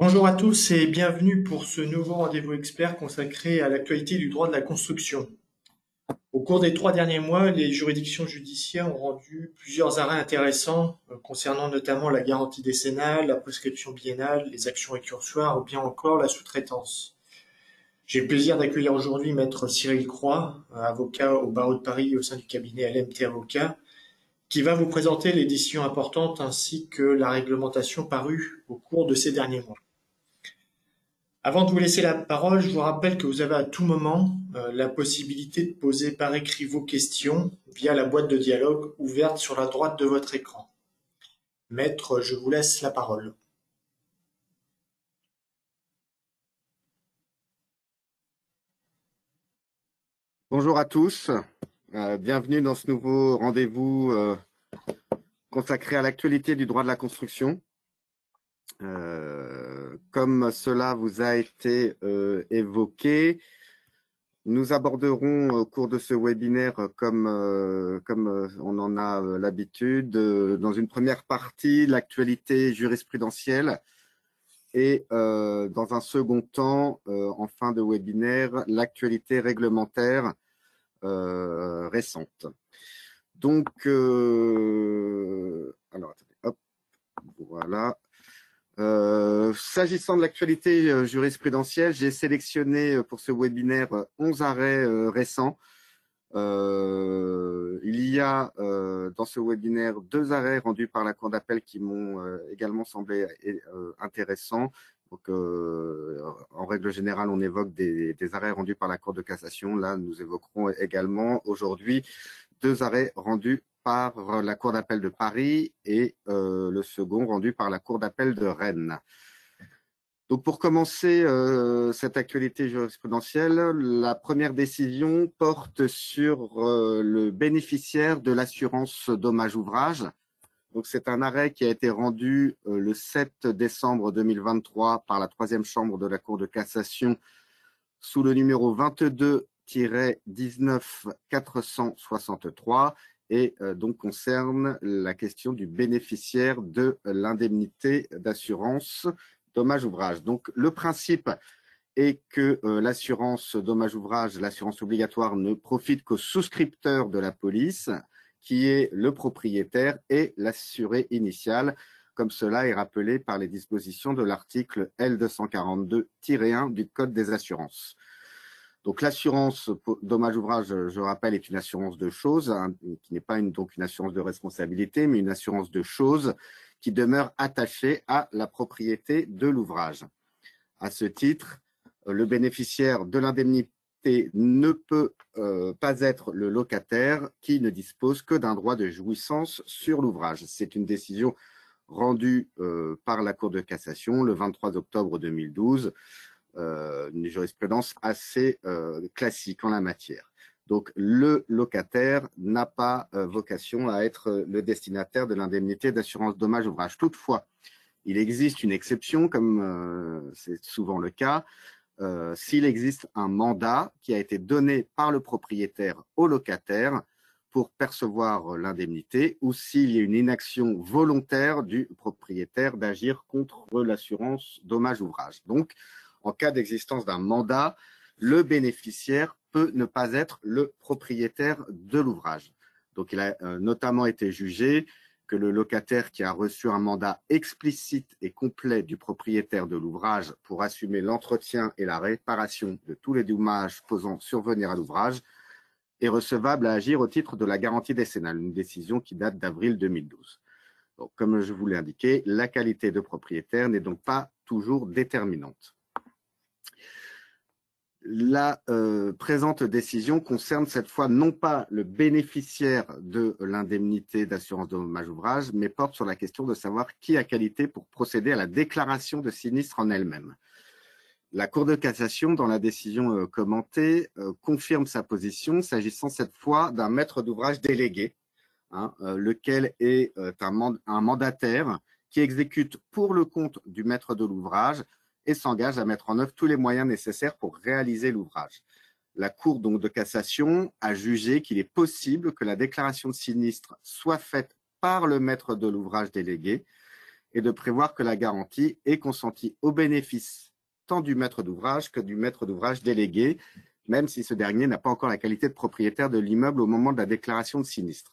Bonjour à tous et bienvenue pour ce nouveau rendez-vous expert consacré à l'actualité du droit de la construction. Au cours des 3 derniers mois, les juridictions judiciaires ont rendu plusieurs arrêts intéressants concernant notamment la garantie décennale, la prescription biennale, les actions récursoires ou bien encore la sous-traitance. J'ai le plaisir d'accueillir aujourd'hui Maître Cyril Croix, avocat au barreau de Paris au sein du cabinet LMT Avocat, qui va vous présenter les décisions importantes ainsi que la réglementation parue au cours de ces derniers mois. Avant de vous laisser la parole, je vous rappelle que vous avez à tout moment la possibilité de poser par écrit vos questions via la boîte de dialogue ouverte sur la droite de votre écran. Maître, je vous laisse la parole. Bonjour à tous, bienvenue dans ce nouveau rendez-vous consacré à l'actualité du droit de la construction. Comme cela vous a été évoqué, nous aborderons au cours de ce webinaire, comme on en a l'habitude, dans une première partie, l'actualité jurisprudentielle et dans un second temps, en fin de webinaire, l'actualité réglementaire récente. Donc, alors, attendez, hop, voilà. S'agissant de l'actualité jurisprudentielle, j'ai sélectionné pour ce webinaire 11 arrêts récents. Il y a dans ce webinaire 2 arrêts rendus par la Cour d'appel qui m'ont également semblé intéressants. Donc, en règle générale, on évoque des arrêts rendus par la Cour de cassation. Là, nous évoquerons également aujourd'hui 2 arrêts rendus par la Cour d'appel de Paris et le second rendu par la Cour d'appel de Rennes. Donc, pour commencer cette actualité jurisprudentielle, la première décision porte sur le bénéficiaire de l'assurance dommage-ouvrage. Donc, c'est un arrêt qui a été rendu le 7 décembre 2023 par la 3e chambre de la Cour de cassation sous le numéro 22-19463 et donc concerne la question du bénéficiaire de l'indemnité d'assurance dommage-ouvrage. Donc, le principe est que l'assurance dommage-ouvrage, l'assurance obligatoire, ne profite qu'au souscripteur de la police, qui est le propriétaire et l'assuré initial, comme cela est rappelé par les dispositions de l'article L242-1 du Code des assurances. Donc, l'assurance dommage-ouvrage, je rappelle, est une assurance de choses, hein, qui n'est pas donc une assurance de responsabilité, mais une assurance de choses qui demeure attachée à la propriété de l'ouvrage. À ce titre, le bénéficiaire de l'indemnité ne peut pas être le locataire qui ne dispose que d'un droit de jouissance sur l'ouvrage. C'est une décision rendue par la Cour de cassation le 23 octobre 2012, une jurisprudence assez classique en la matière. Donc, le locataire n'a pas vocation à être le destinataire de l'indemnité d'assurance dommage-ouvrage. Toutefois, il existe une exception, comme c'est souvent le cas, s'il existe un mandat qui a été donné par le propriétaire au locataire pour percevoir l'indemnité ou s'il y a une inaction volontaire du propriétaire d'agir contre l'assurance dommage-ouvrage. Donc, en cas d'existence d'un mandat, le bénéficiaire peut ne pas être le propriétaire de l'ouvrage. Donc, il a notamment été jugé que le locataire qui a reçu un mandat explicite et complet du propriétaire de l'ouvrage pour assumer l'entretien et la réparation de tous les dommages faisant survenir à l'ouvrage est recevable à agir au titre de la garantie décennale, une décision qui date d'avril 2012. Donc, comme je vous l'ai indiqué, la qualité de propriétaire n'est donc pas toujours déterminante. La présente décision concerne cette fois non pas le bénéficiaire de l'indemnité d'assurance dommage-ouvrage, mais porte sur la question de savoir qui a qualité pour procéder à la déclaration de sinistre en elle-même. La Cour de cassation, dans la décision commentée, confirme sa position s'agissant cette fois d'un maître d'ouvrage délégué, lequel est un mandataire qui exécute pour le compte du maître de l'ouvrage et s'engage à mettre en œuvre tous les moyens nécessaires pour réaliser l'ouvrage. La Cour donc de cassation a jugé qu'il est possible que la déclaration de sinistre soit faite par le maître de l'ouvrage délégué et de prévoir que la garantie est consentie au bénéfice tant du maître d'ouvrage que du maître d'ouvrage délégué, même si ce dernier n'a pas encore la qualité de propriétaire de l'immeuble au moment de la déclaration de sinistre.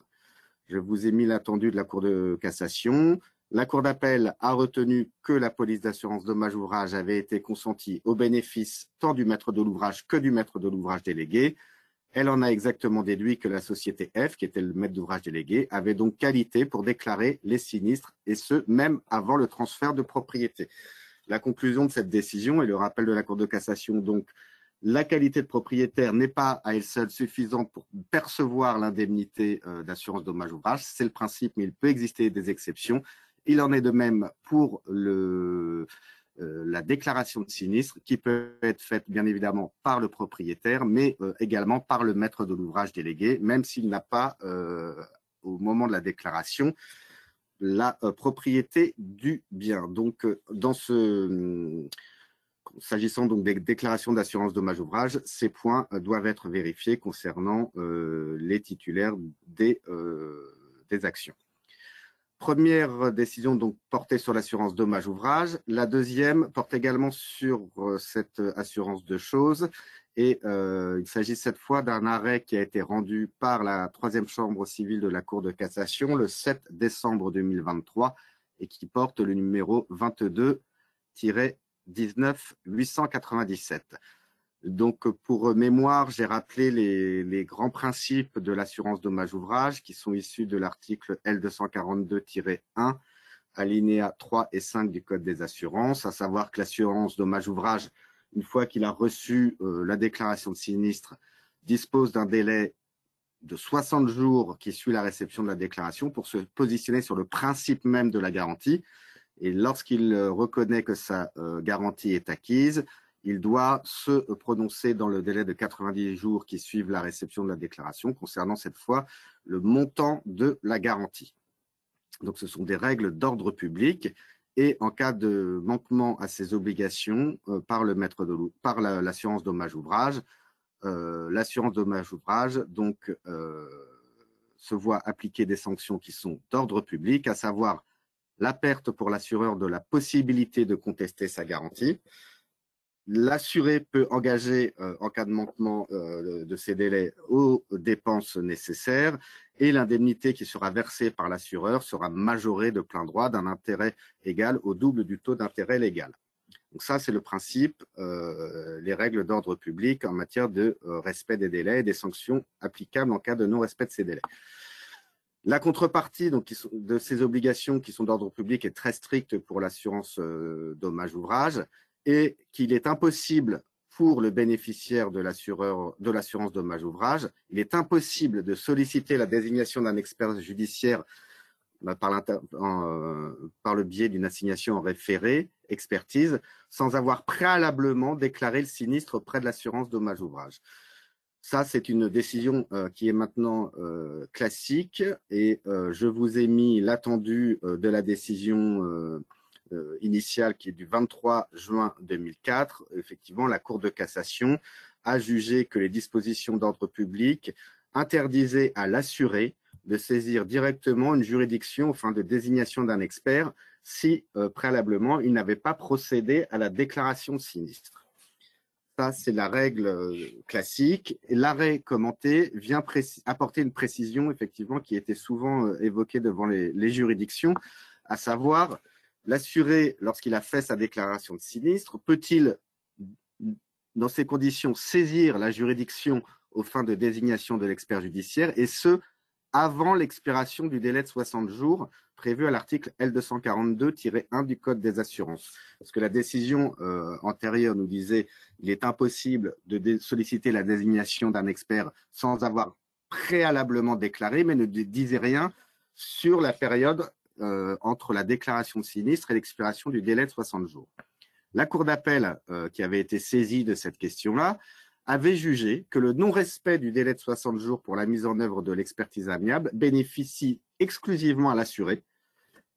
Je vous ai mis l'attendu de la Cour de cassation. La Cour d'appel a retenu que la police d'assurance dommage ouvrage avait été consentie au bénéfice tant du maître de l'ouvrage que du maître de l'ouvrage délégué. Elle en a exactement déduit que la société F, qui était le maître d'ouvrage délégué, avait donc qualité pour déclarer les sinistres, et ce, même avant le transfert de propriété. La conclusion de cette décision et le rappel de la Cour de cassation, donc, la qualité de propriétaire n'est pas à elle seule suffisante pour percevoir l'indemnité d'assurance dommage ouvrage. C'est le principe, mais il peut exister des exceptions. Il en est de même pour la déclaration de sinistre qui peut être faite bien évidemment par le propriétaire, mais également par le maître de l'ouvrage délégué, même s'il n'a pas, au moment de la déclaration, la propriété du bien. Donc, s'agissant donc des déclarations d'assurance dommage ouvrage, ces points doivent être vérifiés concernant les titulaires des actions. Première décision donc portée sur l'assurance dommage ouvrage. La deuxième porte également sur cette assurance de choses. Et il s'agit cette fois d'un arrêt qui a été rendu par la troisième chambre civile de la Cour de cassation le 7 décembre 2023 et qui porte le numéro 22-19-897. Donc, pour mémoire, j'ai rappelé les grands principes de l'assurance dommage ouvrage qui sont issus de l'article L242-1, alinéa 3 et 5 du Code des assurances, à savoir que l'assurance dommage ouvrage, une fois qu'il a reçu la déclaration de sinistre, dispose d'un délai de 60 jours qui suit la réception de la déclaration pour se positionner sur le principe même de la garantie. Et lorsqu'il reconnaît que sa garantie est acquise, il doit se prononcer dans le délai de 90 jours qui suivent la réception de la déclaration concernant cette fois le montant de la garantie. Donc, ce sont des règles d'ordre public et en cas de manquement à ces obligations par l'assurance dommage ouvrage, l'assurance dommage ouvrage donc se voit appliquer des sanctions qui sont d'ordre public, à savoir la perte pour l'assureur de la possibilité de contester sa garantie. L'assuré peut engager, en cas de manquement de ces délais, aux dépenses nécessaires et l'indemnité qui sera versée par l'assureur sera majorée de plein droit d'un intérêt égal au double du taux d'intérêt légal. Donc ça, c'est le principe, les règles d'ordre public en matière de respect des délais et des sanctions applicables en cas de non-respect de ces délais. La contrepartie donc, de ces obligations qui sont d'ordre public est très stricte pour l'assurance dommage ouvrage et qu'il est impossible pour le bénéficiaire de l'assurance dommage ouvrage, il est impossible de solliciter la désignation d'un expert judiciaire par le biais d'une assignation en référé, expertise, sans avoir préalablement déclaré le sinistre auprès de l'assurance dommage ouvrage. Ça, c'est une décision qui est maintenant classique et je vous ai mis l'attendu de la décision initiale qui est du 23 juin 2004. Effectivement, la Cour de cassation a jugé que les dispositions d'ordre public interdisaient à l'assuré de saisir directement une juridiction aux fins de désignation d'un expert si préalablement il n'avait pas procédé à la déclaration de sinistre. Ça, c'est la règle classique. L'arrêt commenté vient apporter une précision, effectivement, qui était souvent évoquée devant les juridictions, à savoir, l'assuré, lorsqu'il a fait sa déclaration de sinistre, peut-il, dans ces conditions, saisir la juridiction aux fins de désignation de l'expert judiciaire, et ce, avant l'expiration du délai de 60 jours prévu à l'article L242-1 du Code des assurances. Parce que la décision antérieure nous disait qu'il est impossible de solliciter la désignation d'un expert sans avoir préalablement déclaré, mais ne disait rien sur la période entre la déclaration de sinistre et l'expiration du délai de 60 jours. La Cour d'appel, qui avait été saisie de cette question-là, avait jugé que le non-respect du délai de 60 jours pour la mise en œuvre de l'expertise amiable bénéficie exclusivement à l'assuré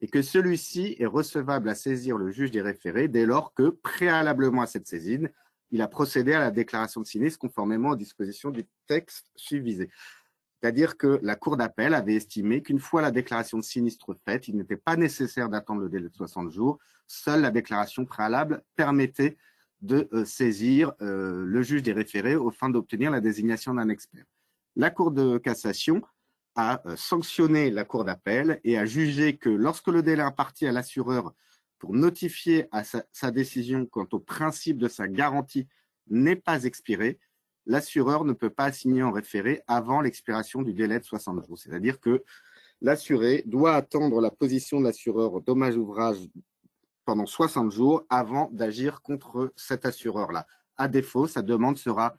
et que celui-ci est recevable à saisir le juge des référés dès lors que, préalablement à cette saisine, il a procédé à la déclaration de sinistre conformément aux dispositions du texte susvisé. C'est-à-dire que la Cour d'appel avait estimé qu'une fois la déclaration de sinistre faite, il n'était pas nécessaire d'attendre le délai de 60 jours. Seule la déclaration préalable permettait de saisir le juge des référés aux fins d'obtenir la désignation d'un expert. La Cour de cassation a sanctionné la Cour d'appel et a jugé que lorsque le délai imparti à l'assureur pour notifier à sa décision quant au principe de sa garantie n'est pas expiré, l'assureur ne peut pas assigner en référé avant l'expiration du délai de 60 jours. C'est-à-dire que l'assuré doit attendre la position de l'assureur dommage-ouvrage pendant 60 jours avant d'agir contre cet assureur-là. À défaut, sa demande sera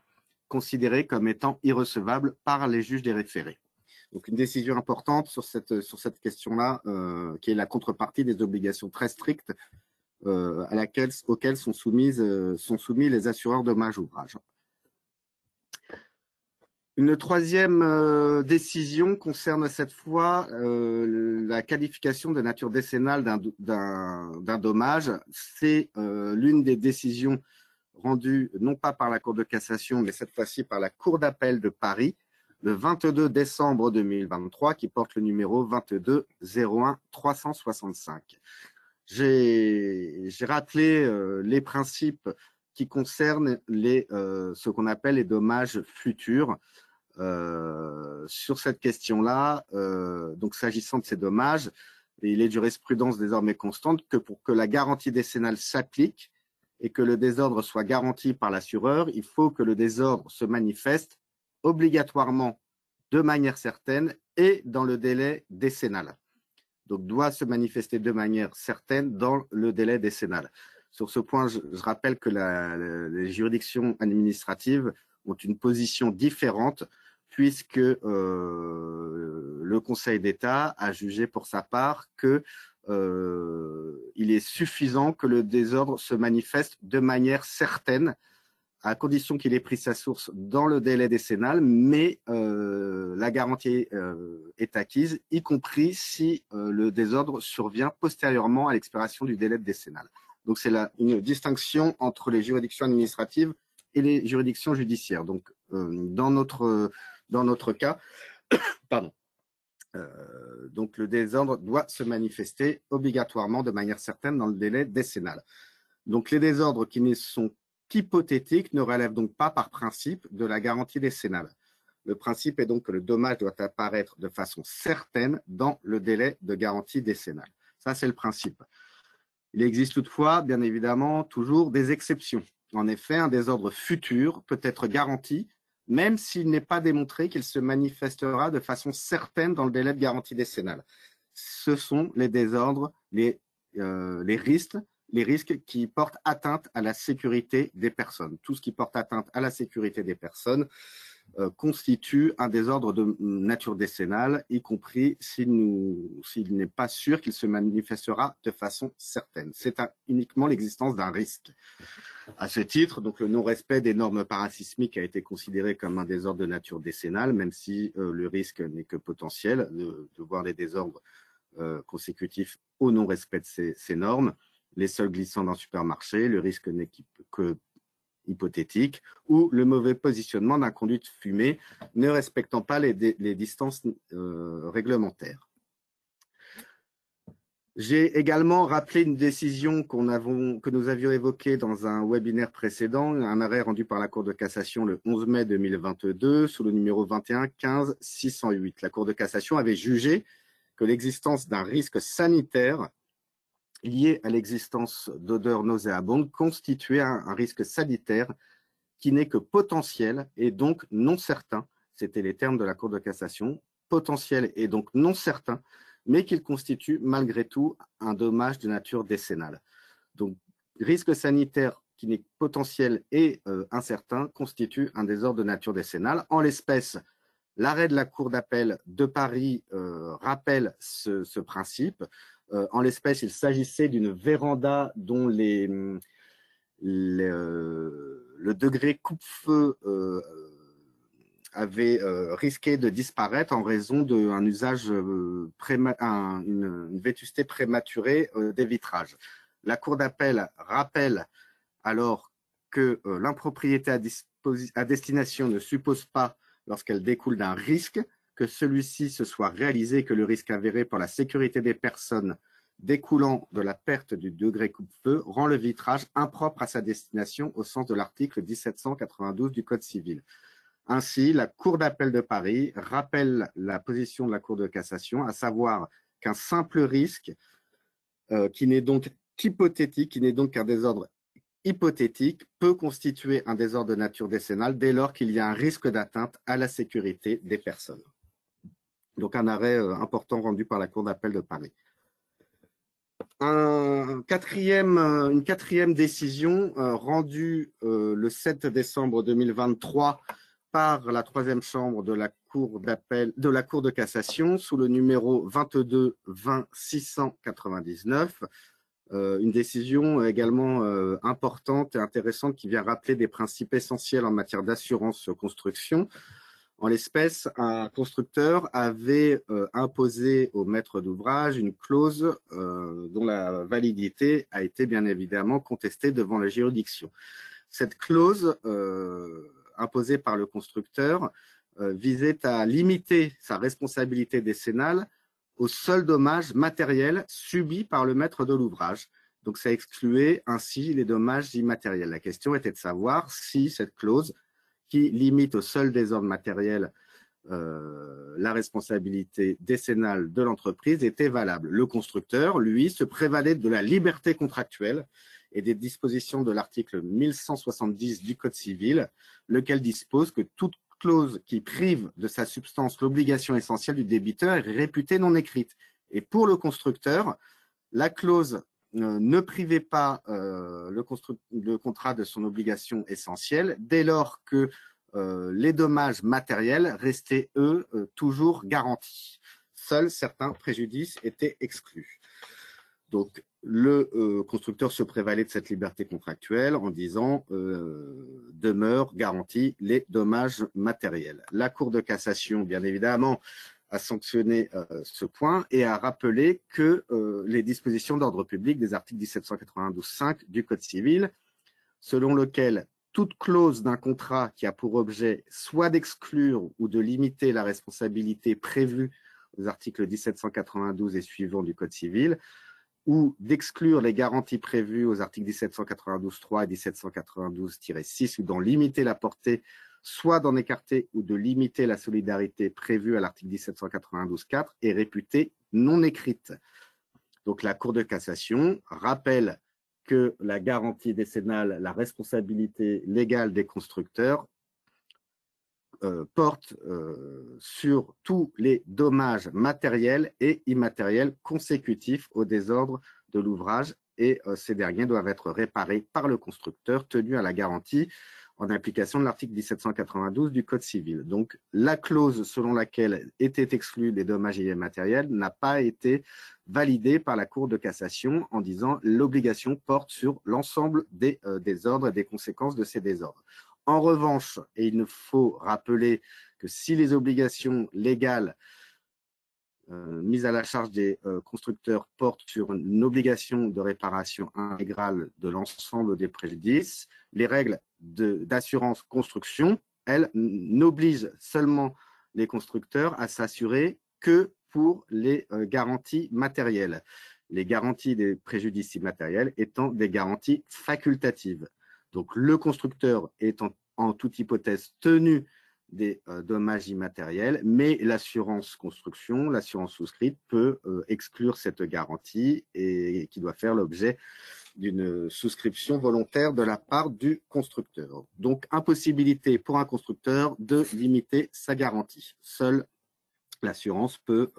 considérée comme étant irrecevable par les juges des référés. Donc, une décision importante sur cette question-là, qui est la contrepartie des obligations très strictes auxquelles sont soumis les assureurs dommage-ouvrage. Une troisième décision concerne cette fois la qualification de nature décennale d'un dommage. C'est l'une des décisions rendues non pas par la Cour de cassation, mais cette fois-ci par la Cour d'appel de Paris, le 22 décembre 2023, qui porte le numéro 22 01 365. J'ai rappelé les principes qui concernent ce qu'on appelle les dommages futurs. Sur cette question-là, donc s'agissant de ces dommages, il est de jurisprudence désormais constante que pour que la garantie décennale s'applique et que le désordre soit garanti par l'assureur, il faut que le désordre se manifeste obligatoirement de manière certaine et dans le délai décennal. Donc, doit se manifester de manière certaine dans le délai décennal. Sur ce point, je rappelle que les juridictions administratives ont une position différente puisque le Conseil d'État a jugé pour sa part qu'il est suffisant que le désordre se manifeste de manière certaine, à condition qu'il ait pris sa source dans le délai décennal, mais la garantie est acquise, y compris si le désordre survient postérieurement à l'expiration du délai décennal. Donc, c'est une distinction entre les juridictions administratives et les juridictions judiciaires. Donc, dans notre cas, pardon. Donc, le désordre doit se manifester obligatoirement de manière certaine dans le délai décennal. Donc, les désordres qui ne sont qu'hypothétiques ne relèvent donc pas par principe de la garantie décennale. Le principe est donc que le dommage doit apparaître de façon certaine dans le délai de garantie décennale. Ça, c'est le principe. Il existe toutefois, bien évidemment, toujours des exceptions. En effet, un désordre futur peut être garanti même s'il n'est pas démontré qu'il se manifestera de façon certaine dans le délai de garantie décennale. Ce sont les désordres, les risques qui portent atteinte à la sécurité des personnes. Tout ce qui porte atteinte à la sécurité des personnes constitue un désordre de nature décennale, y compris s'il n'est pas sûr qu'il se manifestera de façon certaine. C'est uniquement l'existence d'un risque. À ce titre, donc, le non-respect des normes parasismiques a été considéré comme un désordre de nature décennale, même si le risque n'est que potentiel de voir les désordres consécutifs au non-respect de ces normes. Les sols glissants d'un supermarché, le risque n'est que hypothétique, ou le mauvais positionnement d'un conduit de fumée ne respectant pas les distances réglementaires. J'ai également rappelé une décision que nous avions évoquée dans un webinaire précédent, un arrêt rendu par la Cour de cassation le 11 mai 2022 sous le numéro 21 15 608. La Cour de cassation avait jugé que l'existence d'un risque sanitaire lié à l'existence d'odeurs nauséabondes constituait un risque sanitaire qui n'est que potentiel et donc non certain. C'était les termes de la Cour de cassation. Potentiel et donc non certain, mais qu'il constitue malgré tout un dommage de nature décennale. Donc, risque sanitaire qui n'est potentiel et incertain constitue un désordre de nature décennale. En l'espèce, l'arrêt de la Cour d'appel de Paris rappelle ce principe. En l'espèce, il s'agissait d'une véranda dont le degré coupe-feu avait risqué de disparaître en raison d'un usage, une vétusté prématurée des vitrages. La Cour d'appel rappelle alors que l'impropriété à destination ne suppose pas, lorsqu'elle découle d'un risque, que celui-ci se soit réalisé et que le risque avéré pour la sécurité des personnes découlant de la perte du degré coupe-feu rend le vitrage impropre à sa destination au sens de l'article 1792 du Code civil. Ainsi, la Cour d'appel de Paris rappelle la position de la Cour de cassation, à savoir qu'un simple risque qui n'est donc qu'hypothétique, qui n'est donc qu'un désordre hypothétique, peut constituer un désordre de nature décennale dès lors qu'il y a un risque d'atteinte à la sécurité des personnes. Donc un arrêt important rendu par la Cour d'appel de Paris. Une quatrième décision rendue le 7 décembre 2023 par la troisième chambre de la Cour d'appel de la Cour de cassation sous le numéro 22-20-699. Une décision également importante et intéressante qui vient rappeler des principes essentiels en matière d'assurance construction. En l'espèce, un constructeur avait imposé au maître d'ouvrage une clause dont la validité a été bien évidemment contestée devant la juridiction. Cette clause imposée par le constructeur visait à limiter sa responsabilité décennale aux seuls dommages matériels subis par le maître de l'ouvrage. Donc ça excluait ainsi les dommages immatériels. La question était de savoir si cette clause qui limite au seul désordre matériel la responsabilité décennale de l'entreprise était valable. Le constructeur, lui, se prévalait de la liberté contractuelle et des dispositions de l'article 1170 du Code civil, lequel dispose que toute clause qui prive de sa substance l'obligation essentielle du débiteur est réputée non écrite. Et pour le constructeur, la clause ne privait pas le contrat de son obligation essentielle dès lors que les dommages matériels restaient, eux, toujours garantis. Seuls certains préjudices étaient exclus. Donc, le constructeur se prévalait de cette liberté contractuelle en disant demeurent garantis les dommages matériels. La Cour de cassation, bien évidemment, a sanctionné ce point et a rappelé que les dispositions d'ordre public des articles 1792.5 du Code civil, selon lequel toute clause d'un contrat qui a pour objet soit d'exclure ou de limiter la responsabilité prévue aux articles 1792 et suivants du Code civil, ou d'exclure les garanties prévues aux articles 1792.3 et 1792-6 ou d'en limiter la portée, soit d'en écarter ou de limiter la solidarité prévue à l'article 1792.4 est réputée non écrite. Donc la Cour de cassation rappelle que la garantie décennale, la responsabilité légale des constructeurs porte sur tous les dommages matériels et immatériels consécutifs au désordre de l'ouvrage et ces derniers doivent être réparés par le constructeur tenu à la garantie en application de l'article 1792 du Code civil. Donc, la clause selon laquelle étaient exclus les dommages immatériels n'a pas été validée par la Cour de cassation en disant l'obligation porte sur l'ensemble des désordres et des conséquences de ces désordres. En revanche, et il faut rappeler que si les obligations légales mises à la charge des constructeurs portent sur une obligation de réparation intégrale de l'ensemble des préjudices, les règles d'assurance construction, elles, n'obligent seulement les constructeurs à s'assurer que pour les garanties matérielles. Les garanties des préjudices immatériels étant des garanties facultatives. Donc, le constructeur est en toute hypothèse tenu des dommages immatériels, mais l'assurance construction, l'assurance souscrite peut exclure cette garantie et qui doit faire l'objet d'une souscription volontaire de la part du constructeur. Donc, impossibilité pour un constructeur de limiter sa garantie. Seule l'assurance peut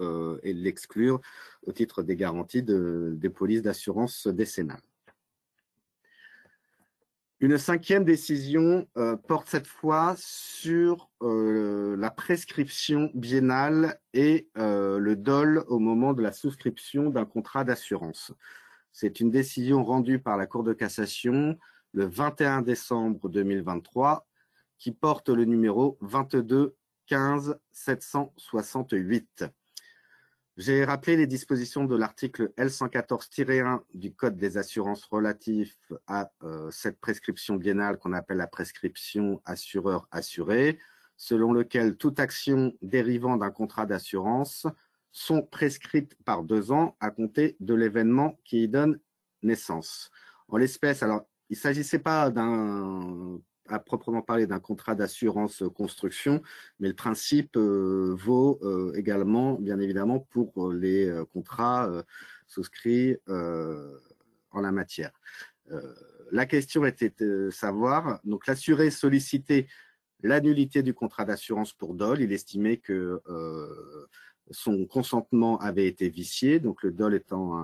l'exclure au titre des garanties des polices d'assurance décennale. Une cinquième décision porte cette fois sur la prescription biennale et le dol au moment de la souscription d'un contrat d'assurance. C'est une décision rendue par la Cour de cassation le 21 décembre 2023 qui porte le numéro 22 15 768. J'ai rappelé les dispositions de l'article L114-1 du Code des assurances relatif à cette prescription biennale qu'on appelle la prescription assureur-assuré. selon lequel toute action dérivant d'un contrat d'assurance sont prescrites par 2 ans à compter de l'événement qui y donne naissance. En l'espèce, alors, il ne s'agissait pas à proprement parler d'un contrat d'assurance construction, mais le principe vaut également, bien évidemment, pour les contrats souscrits en la matière. La question était de savoir, donc l'assuré sollicitait la nullité du contrat d'assurance pour dol. Il estimait que son consentement avait été vicié, donc le dol étant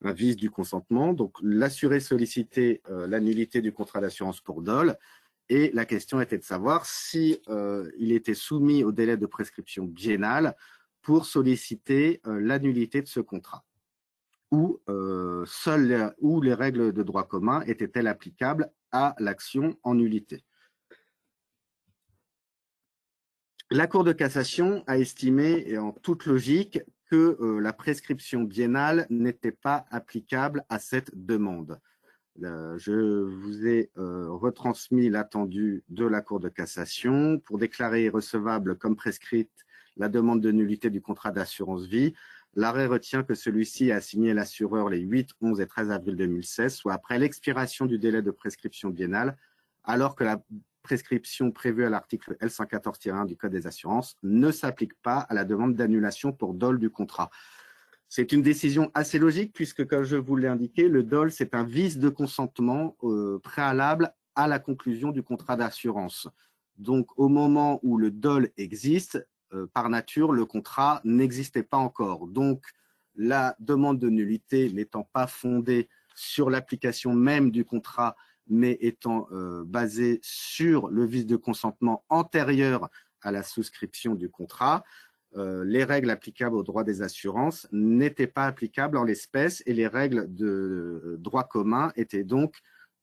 un vice du consentement. Donc l'assuré sollicitait la nullité du contrat d'assurance pour dol. Et la question était de savoir si il était soumis au délai de prescription biennale pour solliciter la nullité de ce contrat. Ou les règles de droit commun étaient-elles applicables à l'action en nullité. La Cour de cassation a estimé, et en toute logique, que la prescription biennale n'était pas applicable à cette demande. Je vous ai retransmis l'attendu de la Cour de cassation pour déclarer irrecevable comme prescrite la demande de nullité du contrat d'assurance vie. L'arrêt retient que celui-ci a signé l'assureur les 8, 11 et 13 avril 2016, soit après l'expiration du délai de prescription biennale, alors que la prescription prévue à l'article L114-1 du Code des assurances ne s'applique pas à la demande d'annulation pour dol du contrat. C'est une décision assez logique puisque, comme je vous l'ai indiqué, le dol, c'est un vice de consentement préalable à la conclusion du contrat d'assurance. Donc, au moment où le dol existe, par nature, le contrat n'existait pas encore. Donc, la demande de nullité n'étant pas fondée sur l'application même du contrat, mais étant basée sur le vice de consentement antérieur à la souscription du contrat, les règles applicables au droit des assurances n'étaient pas applicables en l'espèce et les règles de droit commun étaient donc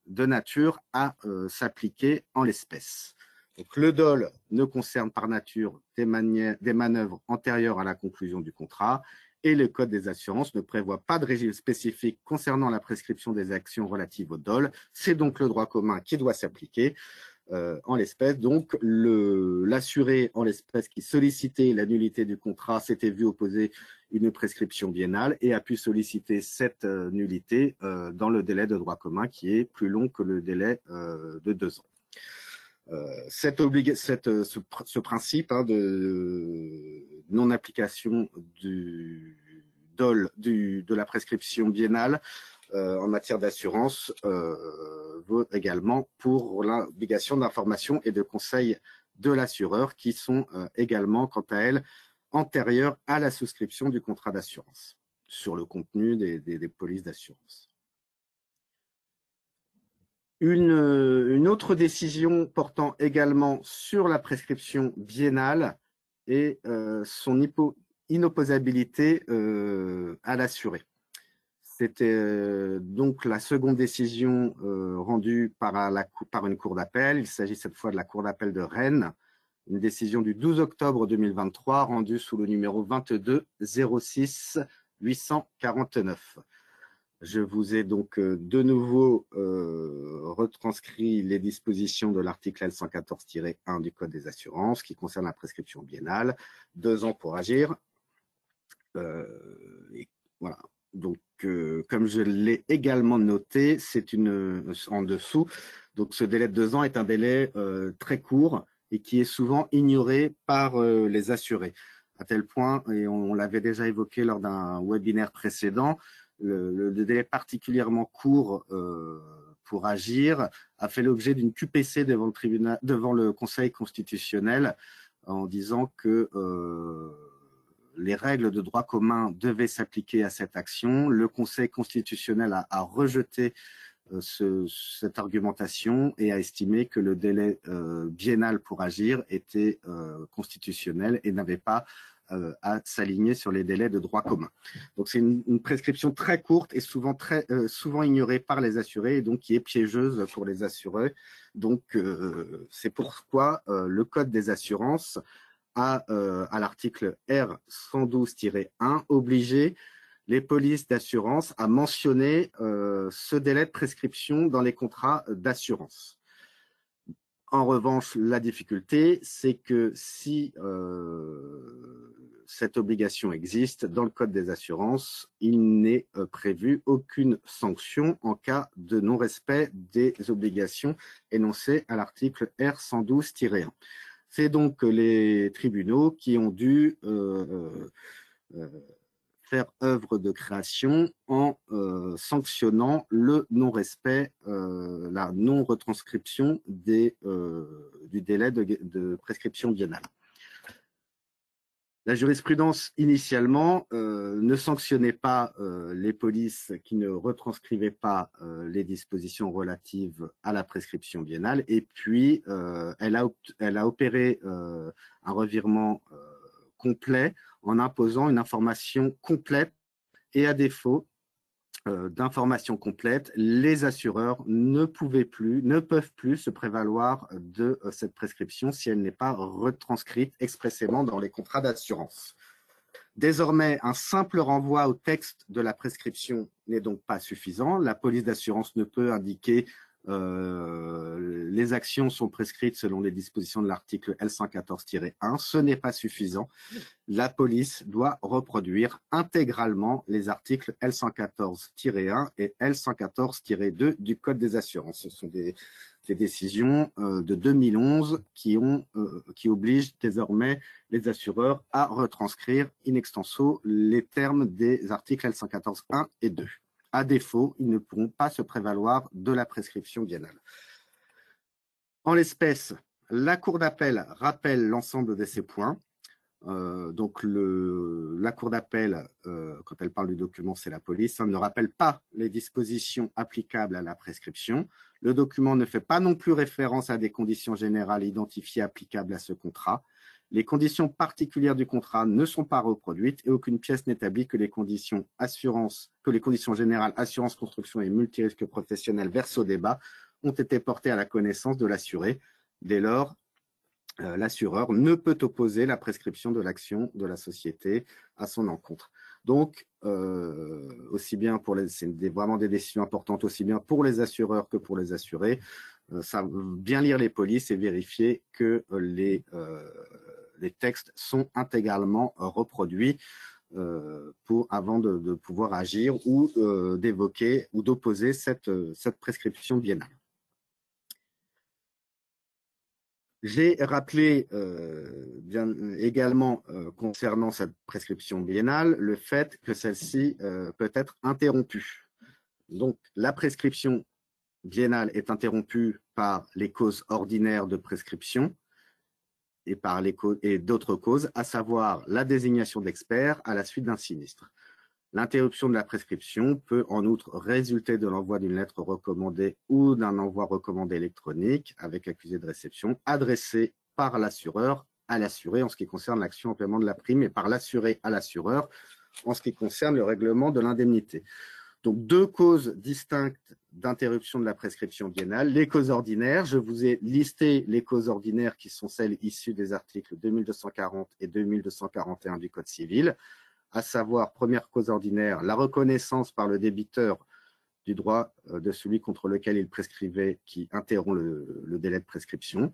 de nature à s'appliquer en l'espèce. Donc, le dol ne concerne par nature des manœuvres antérieures à la conclusion du contrat et le Code des assurances ne prévoit pas de régime spécifique concernant la prescription des actions relatives au dol. C'est donc le droit commun qui doit s'appliquer en l'espèce. Donc, l'assuré en l'espèce qui sollicitait la nullité du contrat s'était vu opposer une prescription biennale et a pu solliciter cette nullité dans le délai de droit commun qui est plus long que le délai de 2 ans. Ce principe de non-application du dol de la prescription biennale en matière d'assurance vaut également pour l'obligation d'information et de conseil de l'assureur qui sont également, quant à elles, antérieures à la souscription du contrat d'assurance sur le contenu des polices d'assurance. Une autre décision portant également sur la prescription biennale et son inopposabilité à l'assuré. C'était donc la seconde décision rendue par une cour d'appel. Il s'agit cette fois de la cour d'appel de Rennes, une décision du 12 octobre 2023 rendue sous le numéro 22 06 849. Je vous ai donc de nouveau retranscrit les dispositions de l'article L114-1 du Code des assurances qui concerne la prescription biennale, 2 ans pour agir. Et voilà. Donc, comme je l'ai également noté, c'est en dessous. Donc, ce délai de 2 ans est un délai très court et qui est souvent ignoré par les assurés. À tel point, et on l'avait déjà évoqué lors d'un webinaire précédent, le délai particulièrement court pour agir a fait l'objet d'une QPC devant le Conseil constitutionnel en disant que les règles de droit commun devaient s'appliquer à cette action. Le Conseil constitutionnel a rejeté cette argumentation et a estimé que le délai biennal pour agir était constitutionnel et n'avait pas à s'aligner sur les délais de droit commun. Donc c'est une prescription très courte et souvent ignorée par les assurés et donc qui est piégeuse pour les assurés. Donc c'est pourquoi le Code des assurances a, à l'article R112-1, obligé les polices d'assurance à mentionner ce délai de prescription dans les contrats d'assurance. En revanche, la difficulté, c'est que si cette obligation existe, dans le Code des assurances, il n'est prévu aucune sanction en cas de non-respect des obligations énoncées à l'article R112-1. C'est donc les tribunaux qui ont dû faire œuvre de création en sanctionnant le non-respect, la non-retranscription du délai de prescription biennale. La jurisprudence, initialement, ne sanctionnait pas les polices qui ne retranscrivaient pas les dispositions relatives à la prescription biennale, et puis elle a opéré un revirement complet en imposant une information complète, et à défaut d'informations complètes, les assureurs ne peuvent plus se prévaloir de cette prescription si elle n'est pas retranscrite expressément dans les contrats d'assurance. Désormais, un simple renvoi au texte de la prescription n'est donc pas suffisant. La police d'assurance ne peut indiquer les actions sont prescrites selon les dispositions de l'article L114-1. Ce n'est pas suffisant. La police doit reproduire intégralement les articles L114-1 et L114-2 du Code des assurances. Ce sont des décisions de 2011 qui obligent désormais les assureurs à retranscrire in extenso les termes des articles L114-1 et 2. À défaut, ils ne pourront pas se prévaloir de la prescription biennale. En l'espèce, la Cour d'appel rappelle l'ensemble de ces points. Donc, la Cour d'appel, quand elle parle du document, c'est la police, ne rappelle pas les dispositions applicables à la prescription. Le document ne fait pas non plus référence à des conditions générales identifiées applicables à ce contrat. Les conditions particulières du contrat ne sont pas reproduites et aucune pièce n'établit que les conditions générales assurance, construction et multirisque professionnel versent au débat ont été portées à la connaissance de l'assuré. Dès lors, l'assureur ne peut opposer la prescription de l'action de la société à son encontre. Donc, aussi bien c'est vraiment des décisions importantes, aussi bien pour les assureurs que pour les assurés. Bien lire les polices et vérifier que les textes sont intégralement reproduits avant de pouvoir agir ou d'évoquer ou d'opposer cette prescription biennale. J'ai rappelé également concernant cette prescription biennale le fait que celle-ci peut être interrompue. Donc, la prescription biennale est interrompue par les causes ordinaires de prescription et d'autres causes, à savoir la désignation d'experts à la suite d'un sinistre. L'interruption de la prescription peut en outre résulter de l'envoi d'une lettre recommandée ou d'un envoi recommandé électronique avec accusé de réception adressé par l'assureur à l'assuré en ce qui concerne l'action en paiement de la prime et par l'assuré à l'assureur en ce qui concerne le règlement de l'indemnité. Donc, deux causes distinctes d'interruption de la prescription biennale. Les causes ordinaires, je vous ai listé les causes ordinaires qui sont celles issues des articles 2240 et 2241 du Code civil, à savoir, première cause ordinaire, la reconnaissance par le débiteur du droit de celui contre lequel il prescrivait qui interrompt le délai de prescription.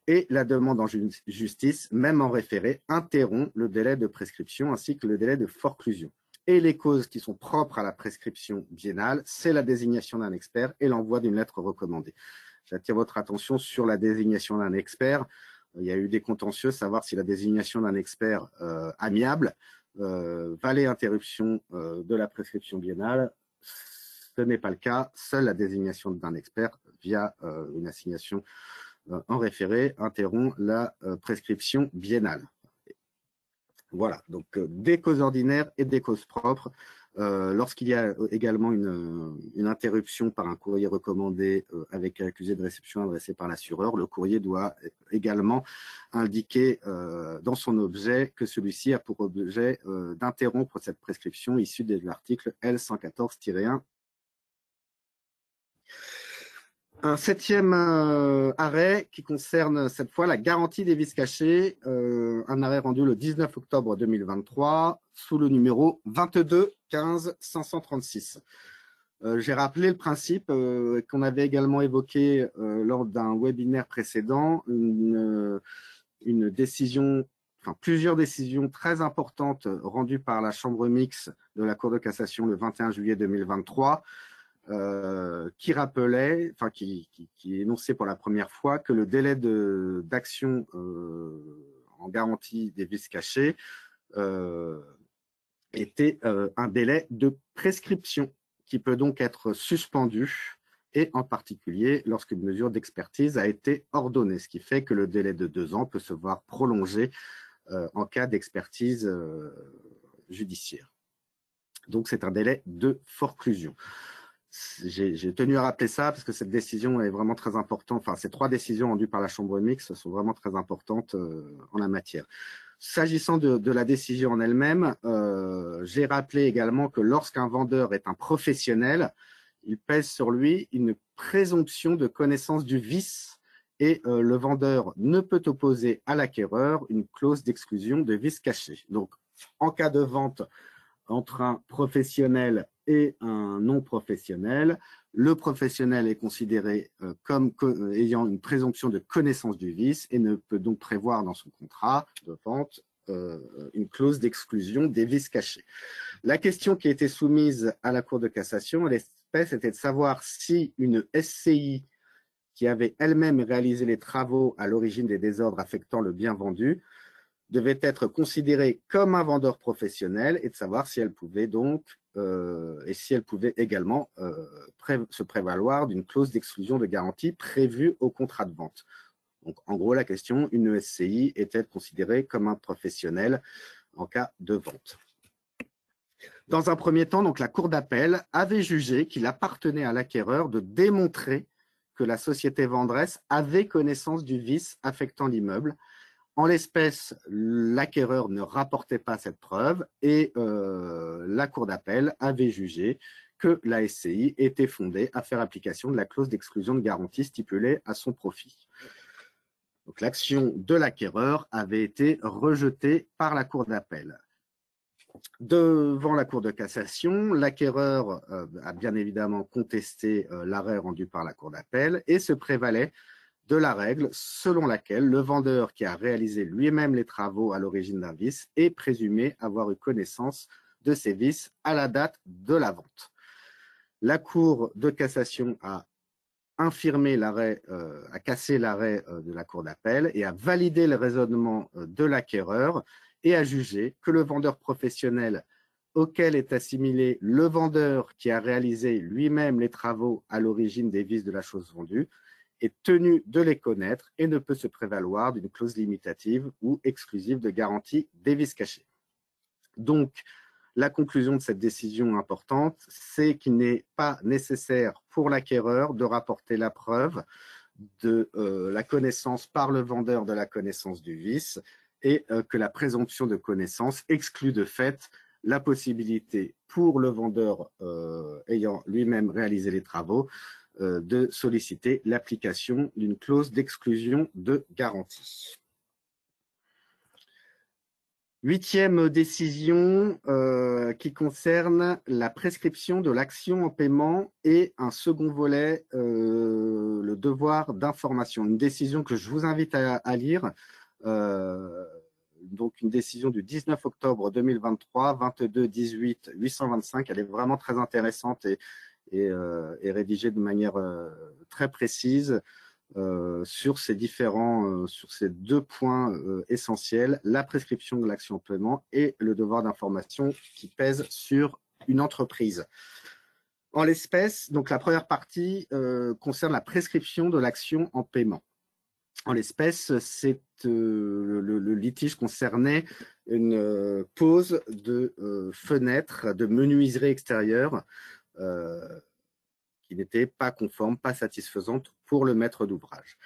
Et la demande en justice, même en référé, interrompt le délai de prescription ainsi que le délai de forclusion. Et les causes qui sont propres à la prescription biennale, c'est la désignation d'un expert et l'envoi d'une lettre recommandée. J'attire votre attention sur la désignation d'un expert. Il y a eu des contentieux, savoir si la désignation d'un expert amiable valait interruption de la prescription biennale. Ce n'est pas le cas. Seule la désignation d'un expert via une assignation en référé interrompt la prescription biennale. Voilà, donc des causes ordinaires et des causes propres. Lorsqu'il y a également une interruption par un courrier recommandé avec accusé de réception adressé par l'assureur, le courrier doit également indiquer dans son objet que celui-ci a pour objet d'interrompre cette prescription issue de l'article L114-1. Un septième arrêt qui concerne cette fois la garantie des vices cachés, un arrêt rendu le 19 octobre 2023 sous le numéro 22 15 536. J'ai rappelé le principe qu'on avait également évoqué lors d'un webinaire précédent, une décision, enfin plusieurs décisions très importantes rendues par la Chambre mixte de la Cour de cassation le 21 juillet 2023, qui rappelait, enfin qui énonçait pour la première fois que le délai d'action en garantie des vices cachés était un délai de prescription qui peut donc être suspendu, et en particulier lorsqu'une mesure d'expertise a été ordonnée, ce qui fait que le délai de 2 ans peut se voir prolongé en cas d'expertise judiciaire. Donc, c'est un délai de forclusion. J'ai tenu à rappeler ça parce que cette décision est vraiment très importante. Enfin, ces 3 décisions rendues par la Chambre mixte sont vraiment très importantes en la matière. S'agissant de la décision en elle-même, j'ai rappelé également que lorsqu'un vendeur est un professionnel, il pèse sur lui une présomption de connaissance du vice et le vendeur ne peut opposer à l'acquéreur une clause d'exclusion de vice caché. Donc, en cas de vente entre un professionnel et un non professionnel, le professionnel est considéré comme ayant une présomption de connaissance du vice et ne peut donc prévoir dans son contrat de vente une clause d'exclusion des vices cachés. La question qui a été soumise à la Cour de cassation, à l'espèce, était de savoir si une SCI qui avait elle-même réalisé les travaux à l'origine des désordres affectant le bien vendu devait être considérée comme un vendeur professionnel et de savoir si elle pouvait donc et si elle pouvait également se prévaloir d'une clause d'exclusion de garantie prévue au contrat de vente. Donc, en gros, la question, une SCI est-elle considérée comme un professionnel en cas de vente? Dans un premier temps, donc, la Cour d'appel avait jugé qu'il appartenait à l'acquéreur de démontrer que la société vendresse avait connaissance du vice affectant l'immeuble. En l'espèce, l'acquéreur ne rapportait pas cette preuve et la Cour d'appel avait jugé que la SCI était fondée à faire application de la clause d'exclusion de garantie stipulée à son profit. Donc, l'action de l'acquéreur avait été rejetée par la Cour d'appel. Devant la Cour de cassation, l'acquéreur a bien évidemment contesté l'arrêt rendu par la Cour d'appel et se prévalait de la règle selon laquelle le vendeur qui a réalisé lui-même les travaux à l'origine d'un vice est présumé avoir eu connaissance de ces vices à la date de la vente. La Cour de cassation a infirmé l'arrêt, a cassé l'arrêt de la Cour d'appel et a validé le raisonnement de l'acquéreur et a jugé que le vendeur professionnel auquel est assimilé le vendeur qui a réalisé lui-même les travaux à l'origine des vices de la chose vendue est tenu de les connaître et ne peut se prévaloir d'une clause limitative ou exclusive de garantie des vices cachés. Donc, la conclusion de cette décision importante, c'est qu'il n'est pas nécessaire pour l'acquéreur de rapporter la preuve de la connaissance par le vendeur de la connaissance du vice et que la présomption de connaissance exclut de fait la possibilité pour le vendeur ayant lui-même réalisé les travaux de solliciter l'application d'une clause d'exclusion de garantie. 8e décision qui concerne la prescription de l'action en paiement et un second volet, le devoir d'information. Une décision que je vous invite à lire, donc une décision du 19 octobre 2023, 22-18-825. Elle est vraiment très intéressante et rédigée de manière très précise sur ces sur ces 2 points essentiels, la prescription de l'action en paiement et le devoir d'information qui pèse sur une entreprise. En l'espèce, donc la première partie concerne la prescription de l'action en paiement. En l'espèce, c'est le litige concernait une pose de fenêtres de menuiserie extérieure qui n'était pas conforme, pas satisfaisante pour le maître d'ouvrage.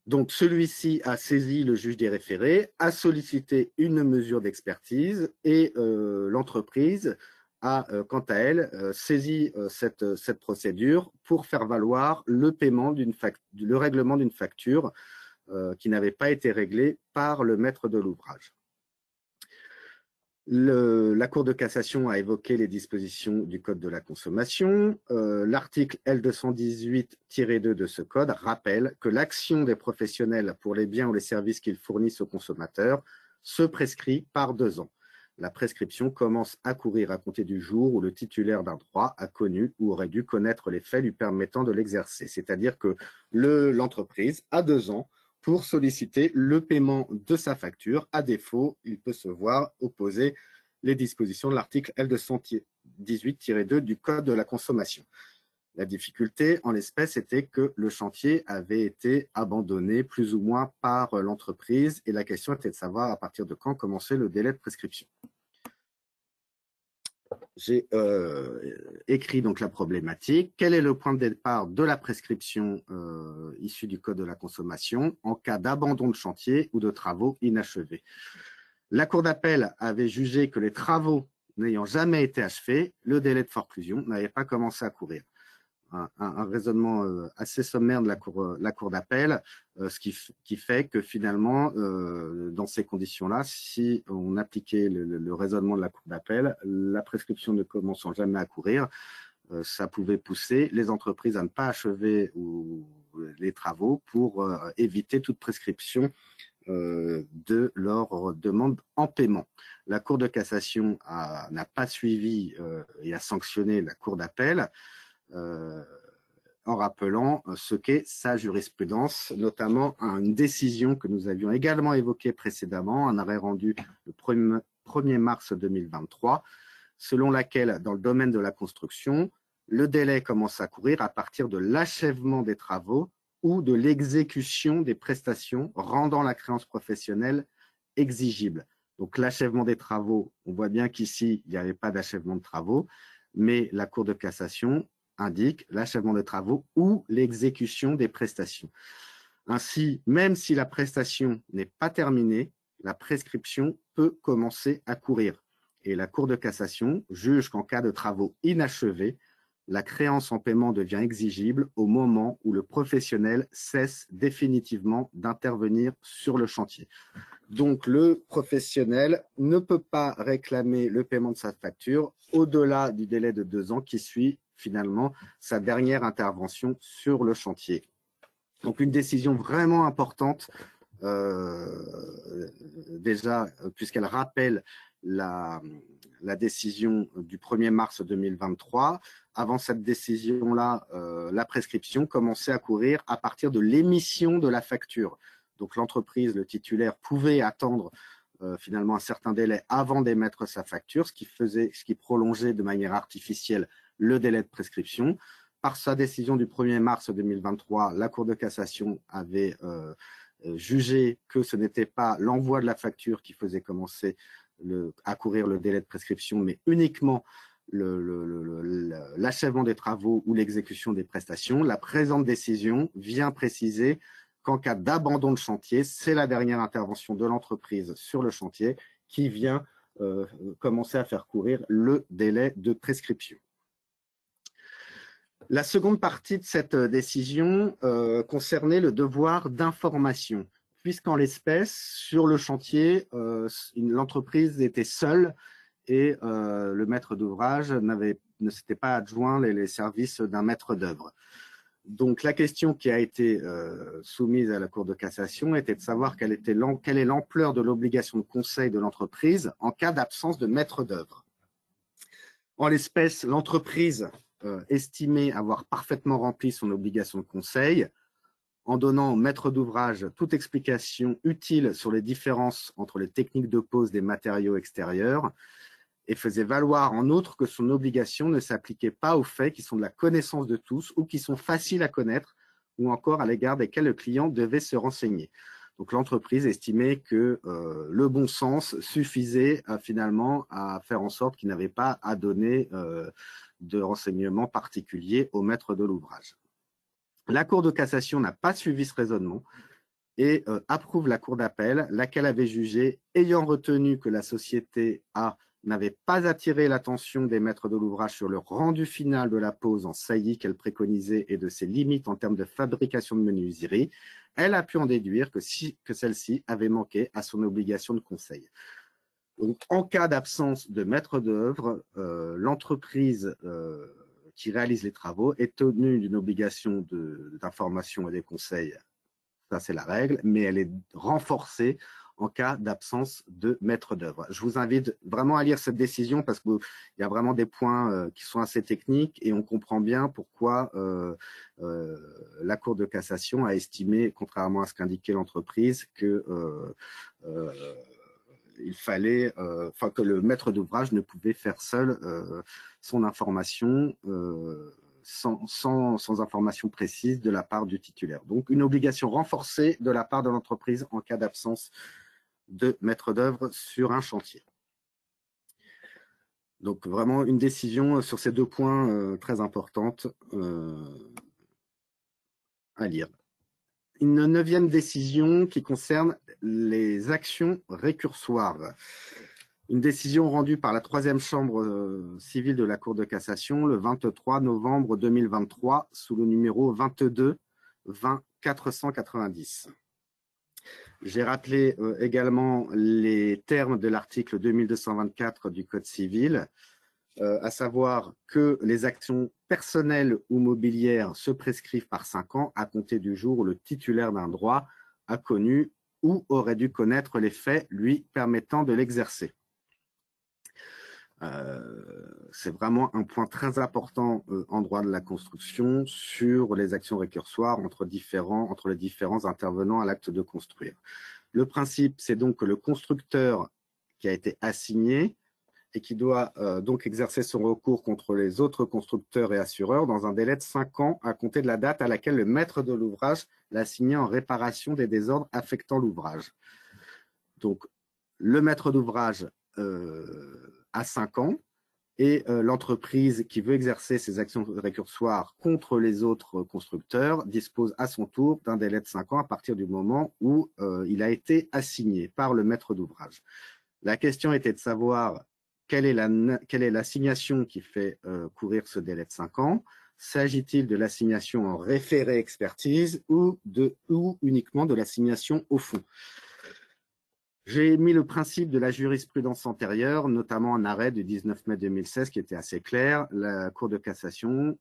Donc, celui-ci a saisi le juge des référés, a sollicité une mesure d'expertise et l'entreprise a, quant à elle, saisi cette procédure pour faire valoir le paiement le règlement d'une facture qui n'avait pas été réglée par le maître de l'ouvrage. La Cour de cassation a évoqué les dispositions du Code de la consommation. L'article L218-2 de ce code rappelle que l'action des professionnels pour les biens ou les services qu'ils fournissent aux consommateurs se prescrit par 2 ans. La prescription commence à courir à compter du jour où le titulaire d'un droit a connu ou aurait dû connaître les faits lui permettant de l'exercer. C'est-à-dire que l'entreprise a 2 ans pour solliciter le paiement de sa facture. À défaut, il peut se voir opposer les dispositions de l'article L218-2 du Code de la consommation. La difficulté, en l'espèce, était que le chantier avait été abandonné plus ou moins par l'entreprise et la question était de savoir à partir de quand commençait le délai de prescription. J'ai écrit donc la problématique. Quel est le point de départ de la prescription issue du Code de la consommation en cas d'abandon de chantier ou de travaux inachevés? La Cour d'appel avait jugé que les travaux n'ayant jamais été achevés, le délai de forclusion n'avait pas commencé à courir. Un raisonnement assez sommaire de la Cour d'appel, ce qui fait que finalement, dans ces conditions-là, si on appliquait le raisonnement de la Cour d'appel, la prescription ne commençant jamais à courir, ça pouvait pousser les entreprises à ne pas achever les travaux pour éviter toute prescription de leur demande en paiement. La Cour de cassation n'a pas suivi et a sanctionné la Cour d'appel en rappelant ce qu'est sa jurisprudence, notamment une décision que nous avions également évoquée précédemment, un arrêt rendu le 1er mars 2023, selon laquelle, dans le domaine de la construction, le délai commence à courir à partir de l'achèvement des travaux ou de l'exécution des prestations rendant la créance professionnelle exigible. Donc l'achèvement des travaux, on voit bien qu'ici, il n'y avait pas d'achèvement de travaux, mais la Cour de cassation indique l'achèvement des travaux ou l'exécution des prestations. Ainsi, même si la prestation n'est pas terminée, la prescription peut commencer à courir. Et la Cour de cassation juge qu'en cas de travaux inachevés, la créance en paiement devient exigible au moment où le professionnel cesse définitivement d'intervenir sur le chantier. Donc, le professionnel ne peut pas réclamer le paiement de sa facture au-delà du délai de 2 ans qui suit finalement sa dernière intervention sur le chantier. Donc, une décision vraiment importante, déjà, puisqu'elle rappelle la décision du 1er mars 2023. Avant cette décision-là, la prescription commençait à courir à partir de l'émission de la facture. Donc l'entreprise, le titulaire, pouvait attendre finalement un certain délai avant d'émettre sa facture, ce qui prolongeait de manière artificielle le délai de prescription. Par sa décision du 1er mars 2023, la Cour de cassation avait jugé que ce n'était pas l'envoi de la facture qui faisait commencer à courir le délai de prescription, mais uniquement l'achèvement des travaux ou l'exécution des prestations. La présente décision vient préciser qu'en cas d'abandon de chantier, c'est la dernière intervention de l'entreprise sur le chantier qui vient commencer à faire courir le délai de prescription. La seconde partie de cette décision concernait le devoir d'information, puisqu'en l'espèce, sur le chantier, l'entreprise était seule et le maître d'ouvrage ne s'était pas adjoint les services d'un maître d'œuvre. Donc, la question qui a été soumise à la Cour de cassation était de savoir quelle est l'ampleur de l'obligation de conseil de l'entreprise en cas d'absence de maître d'œuvre. En l'espèce, l'entreprise estimait avoir parfaitement rempli son obligation de conseil en donnant au maître d'ouvrage toute explication utile sur les différences entre les techniques de pose des matériaux extérieurs et faisait valoir en outre que son obligation ne s'appliquait pas aux faits qui sont de la connaissance de tous ou qui sont faciles à connaître ou encore à l'égard desquels le client devait se renseigner. Donc l'entreprise estimait que le bon sens suffisait finalement à faire en sorte qu'il n'avait pas à donner de renseignements particuliers au maître de l'ouvrage. La Cour de cassation n'a pas suivi ce raisonnement et approuve la Cour d'appel, laquelle avait jugé, ayant retenu que la société A n'avait pas attiré l'attention des maîtres de l'ouvrage sur le rendu final de la pose en saillie qu'elle préconisait et de ses limites en termes de fabrication de menuiserie, elle a pu en déduire que celle-ci avait manqué à son obligation de conseil. Donc, en cas d'absence de maître d'œuvre, l'entreprise qui réalise les travaux est tenue d'une obligation d'information et des conseils. Ça, c'est la règle, mais elle est renforcée en cas d'absence de maître d'œuvre. Je vous invite vraiment à lire cette décision parce qu'il y a vraiment des points qui sont assez techniques et on comprend bien pourquoi la Cour de cassation a estimé, contrairement à ce qu'indiquait l'entreprise, que il fallait, que le maître d'ouvrage ne pouvait faire seul son information sans information précise de la part du titulaire. Donc, une obligation renforcée de la part de l'entreprise en cas d'absence de maître d'œuvre sur un chantier. Donc, vraiment une décision sur ces deux points très importantes à lire. Une 9e décision qui concerne les actions récursoires. Une décision rendue par la 3e chambre civile de la Cour de cassation le 23 novembre 2023 sous le numéro 22-20-490. J'ai rappelé également les termes de l'article 2224 du Code civil, à savoir que les actions personnelles ou mobilières se prescrivent par 5 ans à compter du jour où le titulaire d'un droit a connu ou aurait dû connaître les faits lui permettant de l'exercer. C'est vraiment un point très important en droit de la construction sur les actions récursoires entre les différents intervenants à l'acte de construire. Le principe, c'est donc que le constructeur qui a été assigné et qui doit donc exercer son recours contre les autres constructeurs et assureurs dans un délai de 5 ans à compter de la date à laquelle le maître de l'ouvrage l'a assigné en réparation des désordres affectant l'ouvrage. Donc, le maître d'ouvrage a 5 ans et l'entreprise qui veut exercer ses actions récursoires contre les autres constructeurs dispose à son tour d'un délai de 5 ans à partir du moment où il a été assigné par le maître d'ouvrage. La question était de savoir quelle est l'assignation qui fait courir ce délai de 5 ans. S'agit-il de l'assignation en référé expertise ou uniquement de l'assignation au fond? J'ai mis le principe de la jurisprudence antérieure, notamment un arrêt du 19 mai 2016 qui était assez clair. La Cour de cassation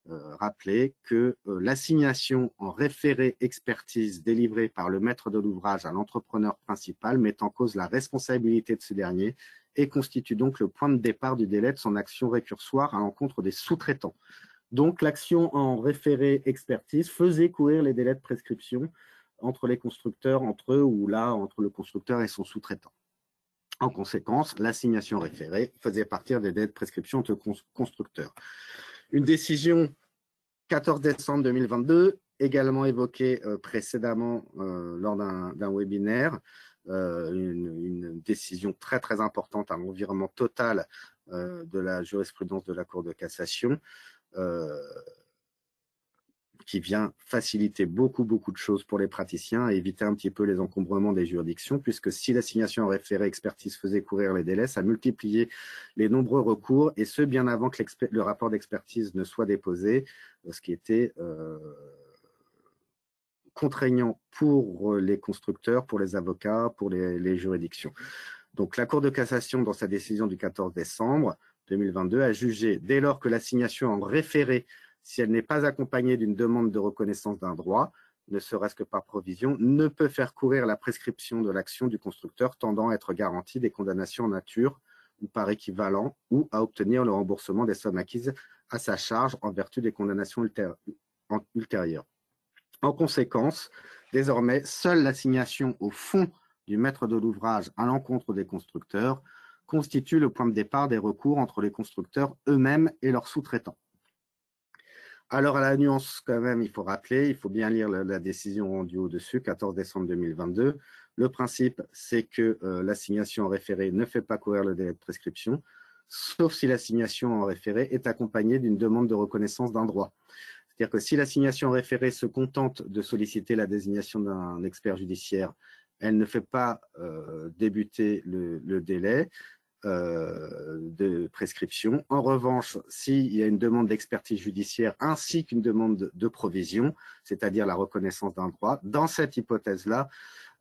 rappelait que l'assignation en référé expertise délivrée par le maître de l'ouvrage à l'entrepreneur principal met en cause la responsabilité de ce dernier et constitue donc le point de départ du délai de son action récursoire à l'encontre des sous-traitants. Donc, l'action en référé expertise faisait courir les délais de prescription entre les constructeurs, entre eux, ou là, entre le constructeur et son sous-traitant. En conséquence, l'assignation référée faisait partir des délais de prescription entre constructeurs. Une décision 14 décembre 2022, également évoquée précédemment lors d'un webinaire, une décision très très importante à l'environnement total de la jurisprudence de la Cour de cassation, qui vient faciliter beaucoup de choses pour les praticiens et éviter un petit peu les encombrements des juridictions, puisque si l'assignation en référé expertise faisait courir les délais, ça multipliait les nombreux recours, et ce, bien avant que le rapport d'expertise ne soit déposé, ce qui était contraignant pour les constructeurs, pour les avocats, pour les juridictions. Donc, la Cour de cassation, dans sa décision du 14 décembre 2022, a jugé, dès lors que l'assignation en référé, si elle n'est pas accompagnée d'une demande de reconnaissance d'un droit, ne serait-ce que par provision, ne peut faire courir la prescription de l'action du constructeur tendant à être garantie des condamnations en nature ou par équivalent ou à obtenir le remboursement des sommes acquises à sa charge en vertu des condamnations ultérieures. En conséquence, désormais, seule l'assignation au fond du maître de l'ouvrage à l'encontre des constructeurs constitue le point de départ des recours entre les constructeurs eux-mêmes et leurs sous-traitants. Alors, à la nuance, quand même, il faut rappeler, il faut bien lire la décision rendue au-dessus, 14 décembre 2022. Le principe, c'est que l'assignation en référé ne fait pas courir le délai de prescription, sauf si l'assignation en référé est accompagnée d'une demande de reconnaissance d'un droit. C'est-à-dire que si l'assignation en référé se contente de solliciter la désignation d'un expert judiciaire, elle ne fait pas débuter le délai. de prescription. En revanche, s'il y a une demande d'expertise judiciaire ainsi qu'une demande de provision, c'est-à-dire la reconnaissance d'un droit, dans cette hypothèse-là,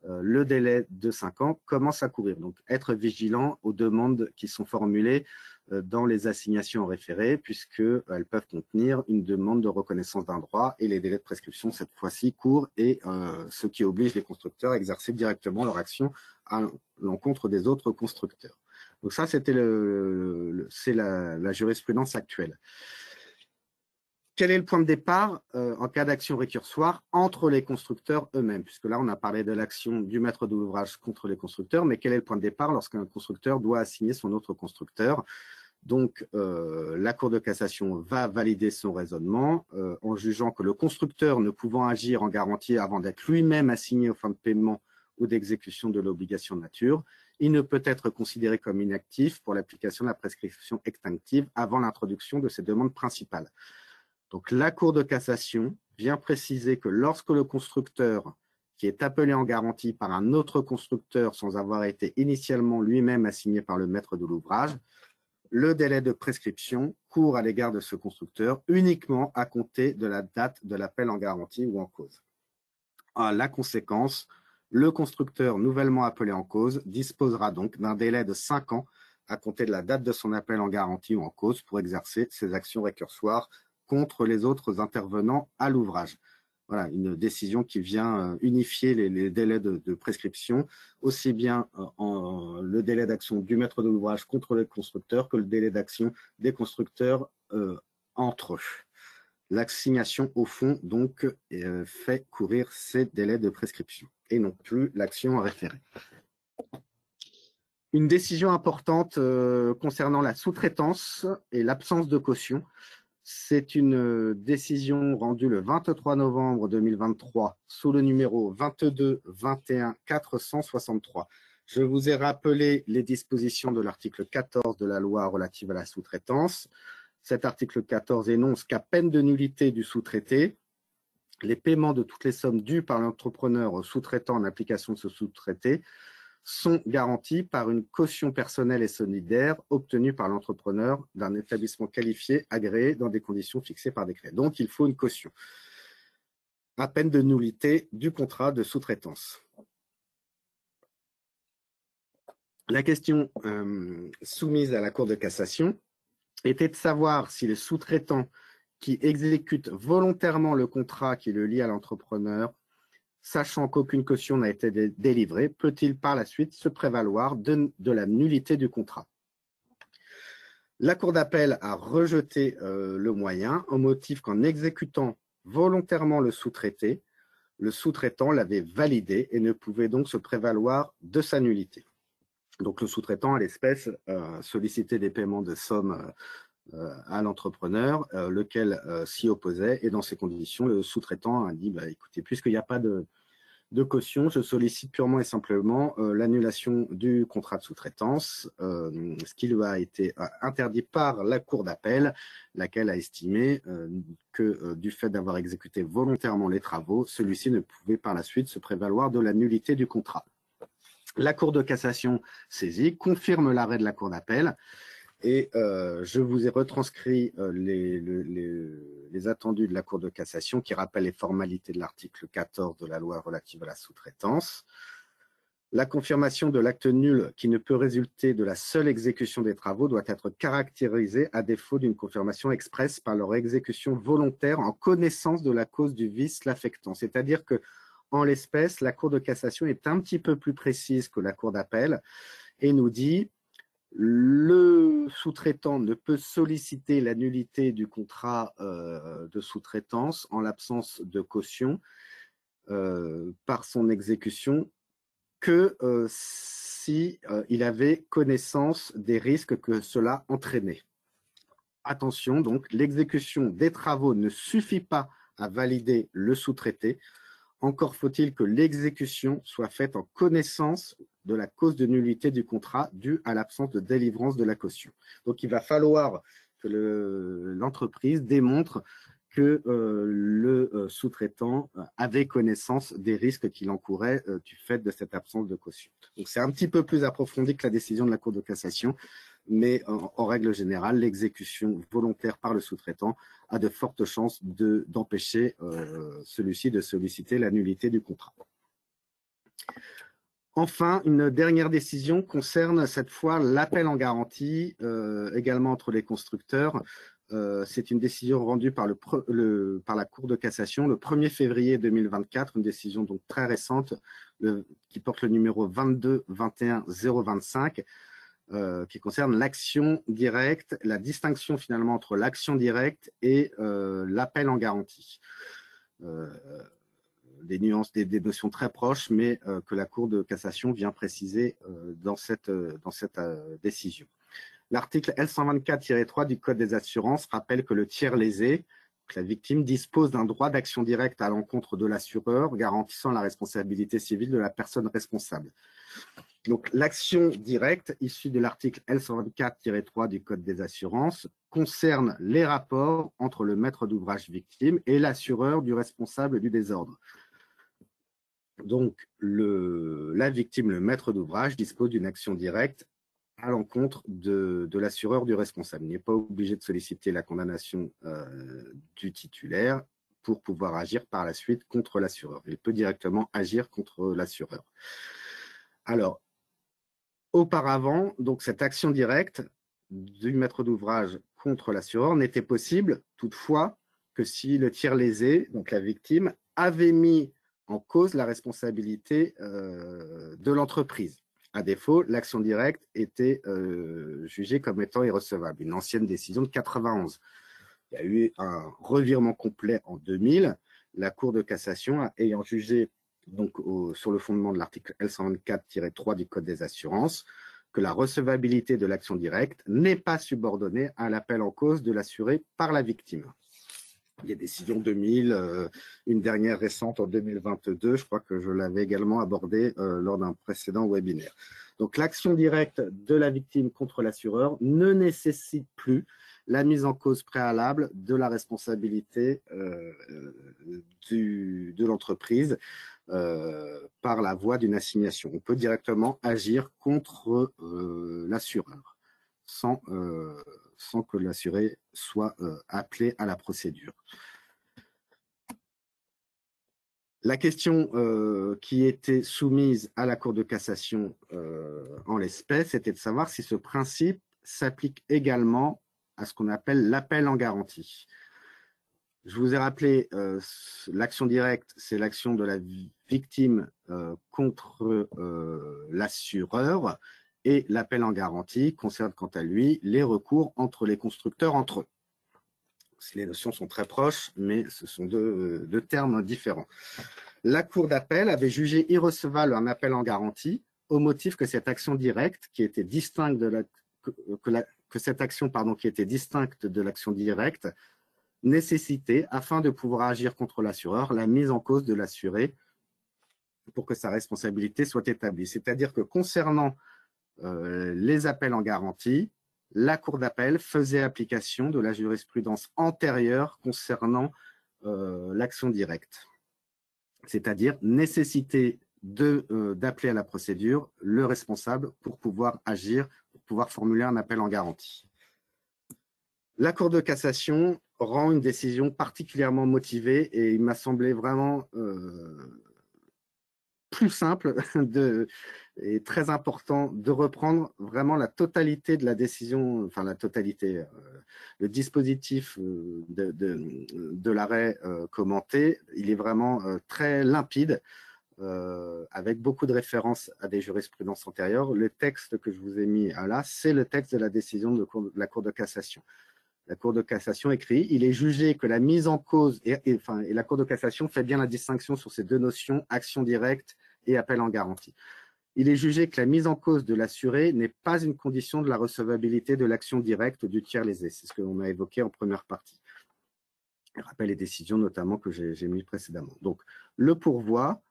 le délai de 5 ans commence à courir. Donc, être vigilant aux demandes qui sont formulées dans les assignations référées, puisqu'elles peuvent contenir une demande de reconnaissance d'un droit et les délais de prescription, cette fois-ci, courent et ce qui oblige les constructeurs à exercer directement leur action à l'encontre des autres constructeurs. Donc ça, c'était c'est la jurisprudence actuelle. Quel est le point de départ en cas d'action récursoire entre les constructeurs eux-mêmes? Puisque là, on a parlé de l'action du maître d'ouvrage contre les constructeurs, mais quel est le point de départ lorsqu'un constructeur doit assigner son autre constructeur? Donc, la Cour de cassation va valider son raisonnement en jugeant que le constructeur ne pouvant agir en garantie avant d'être lui-même assigné aux fins de paiement ou d'exécution de l'obligation de nature, il ne peut être considéré comme inactif pour l'application de la prescription extinctive avant l'introduction de ses demandes principales. Donc, la Cour de cassation vient préciser que lorsque le constructeur qui est appelé en garantie par un autre constructeur sans avoir été initialement lui-même assigné par le maître de l'ouvrage, le délai de prescription court à l'égard de ce constructeur uniquement à compter de la date de l'appel en garantie ou en cause. À la conséquence, le constructeur nouvellement appelé en cause disposera donc d'un délai de 5 ans à compter de la date de son appel en garantie ou en cause pour exercer ses actions récursoires contre les autres intervenants à l'ouvrage. Voilà, une décision qui vient unifier les délais de prescription, aussi bien le délai d'action du maître de l'ouvrage contre les constructeurs que le délai d'action des constructeurs entre eux. L'assignation, au fond, donc, fait courir ces délais de prescription et non plus l'action à référer. Une décision importante concernant la sous-traitance et l'absence de caution. C'est une décision rendue le 23 novembre 2023 sous le numéro 22 21 463. Je vous ai rappelé les dispositions de l'article 14 de la loi relative à la sous-traitance. Cet article 14 énonce qu'à peine de nullité du sous-traité, les paiements de toutes les sommes dues par l'entrepreneur au sous-traitant en application de ce sous-traité sont garantis par une caution personnelle et solidaire obtenue par l'entrepreneur d'un établissement qualifié agréé dans des conditions fixées par décret. Donc, il faut une caution à peine de nullité du contrat de sous-traitance. La question soumise à la Cour de cassation était de savoir si le sous-traitant qui exécute volontairement le contrat qui le lie à l'entrepreneur, sachant qu'aucune caution n'a été délivrée, peut-il par la suite se prévaloir de la nullité du contrat? La Cour d'appel a rejeté le moyen au motif qu'en exécutant volontairement le sous-traité, le sous-traitant l'avait validé et ne pouvait donc se prévaloir de sa nullité. Donc le sous-traitant, à l'espèce, sollicitait des paiements de sommes à l'entrepreneur, lequel s'y opposait, et dans ces conditions, le sous-traitant a dit écoutez, puisqu'il n'y a pas de caution, je sollicite purement et simplement l'annulation du contrat de sous-traitance, ce qui lui a été interdit par la Cour d'appel, laquelle a estimé que du fait d'avoir exécuté volontairement les travaux, celui-ci ne pouvait par la suite se prévaloir de la nullité du contrat. La Cour de cassation saisie confirme l'arrêt de la Cour d'appel. Et je vous ai retranscrit les attendus de la Cour de cassation qui rappellent les formalités de l'article 14 de la loi relative à la sous-traitance. La confirmation de l'acte nul qui ne peut résulter de la seule exécution des travaux doit être caractérisée à défaut d'une confirmation expresse par leur exécution volontaire en connaissance de la cause du vice l'affectant. C'est-à-dire que, en l'espèce, la Cour de cassation est un petit peu plus précise que la Cour d'appel et nous dit le sous-traitant ne peut solliciter la nullité du contrat de sous-traitance en l'absence de caution par son exécution que si il avait connaissance des risques que cela entraînait. Attention, donc, l'exécution des travaux ne suffit pas à valider le sous-traité. Encore faut-il que l'exécution soit faite en connaissance de la cause de nullité du contrat due à l'absence de délivrance de la caution. Donc, il va falloir que l'entreprise démontre que le sous-traitant avait connaissance des risques qu'il encourait du fait de cette absence de caution. Donc, c'est un petit peu plus approfondi que la décision de la Cour de cassation, mais en règle générale, l'exécution volontaire par le sous-traitant a de fortes chances d'empêcher celui-ci de solliciter la nullité du contrat. Enfin, une dernière décision concerne cette fois l'appel en garantie, également entre les constructeurs. C'est une décision rendue par la Cour de cassation le 1er février 2024, une décision donc très récente qui porte le numéro 22-21-025, qui concerne l'action directe, la distinction finalement entre l'action directe et l'appel en garantie. Des nuances, des notions très proches, mais que la Cour de cassation vient préciser dans cette décision. L'article L124-3 du Code des assurances rappelle que le tiers lésé, la victime, dispose d'un droit d'action directe à l'encontre de l'assureur, garantissant la responsabilité civile de la personne responsable. Donc, l'action directe, issue de l'article L124-3 du Code des assurances, concerne les rapports entre le maître d'ouvrage victime et l'assureur du responsable du désordre. Donc, la victime, le maître d'ouvrage, dispose d'une action directe à l'encontre de l'assureur du responsable. Il n'est pas obligé de solliciter la condamnation du titulaire pour pouvoir agir par la suite contre l'assureur. Il peut directement agir contre l'assureur. Alors, auparavant, donc, cette action directe du maître d'ouvrage contre l'assureur n'était possible toutefois que si le tiers lésé, donc la victime, avait mis en cause la responsabilité de l'entreprise. À défaut, l'action directe était jugée comme étant irrecevable. Une ancienne décision de 91. Il y a eu un revirement complet en 2000. La Cour de cassation ayant jugé, donc, sur le fondement de l'article L124-3 du Code des assurances, que la recevabilité de l'action directe n'est pas subordonnée à l'appel en cause de l'assuré par la victime. Il y a des décisions 2000, une dernière récente en 2022, je crois que je l'avais également abordé lors d'un précédent webinaire. Donc, l'action directe de la victime contre l'assureur ne nécessite plus la mise en cause préalable de la responsabilité de l'entreprise par la voie d'une assignation. On peut directement agir contre l'assureur sans que l'assuré soit appelé à la procédure. La question qui était soumise à la Cour de cassation en l'espèce était de savoir si ce principe s'applique également à ce qu'on appelle l'appel en garantie. Je vous ai rappelé, l'action directe, c'est l'action de la victime contre l'assureur, et l'appel en garantie concerne quant à lui les recours entre les constructeurs entre eux. Les notions sont très proches, mais ce sont deux termes différents. La Cour d'appel avait jugé irrecevable un appel en garantie au motif que cette action directe, qui était distincte cette action qui était distincte de l'action directe, nécessitait, afin de pouvoir agir contre l'assureur, la mise en cause de l'assuré pour que sa responsabilité soit établie. C'est-à-dire que concernant les appels en garantie, la Cour d'appel faisait application de la jurisprudence antérieure concernant l'action directe, c'est-à-dire nécessité d'appeler à la procédure le responsable pour pouvoir agir, pour pouvoir formuler un appel en garantie. La Cour de cassation rend une décision particulièrement motivée et il m'a semblé vraiment plus simple et très important de reprendre vraiment la totalité de la décision, enfin la totalité, le dispositif de l'arrêt commenté. Il est vraiment très limpide, avec beaucoup de références à des jurisprudences antérieures. Le texte que je vous ai mis là, c'est le texte de la décision de la Cour de cassation. La Cour de cassation écrit « Il est jugé que la mise en cause… » et la Cour de cassation fait bien la distinction sur ces deux notions, action directe et appel en garantie. Il est jugé que la mise en cause de l'assuré n'est pas une condition de la recevabilité de l'action directe du tiers lésé. C'est ce que l'on a évoqué en première partie. Je rappelle les décisions notamment que j'ai mises précédemment. Donc, le pourvoi,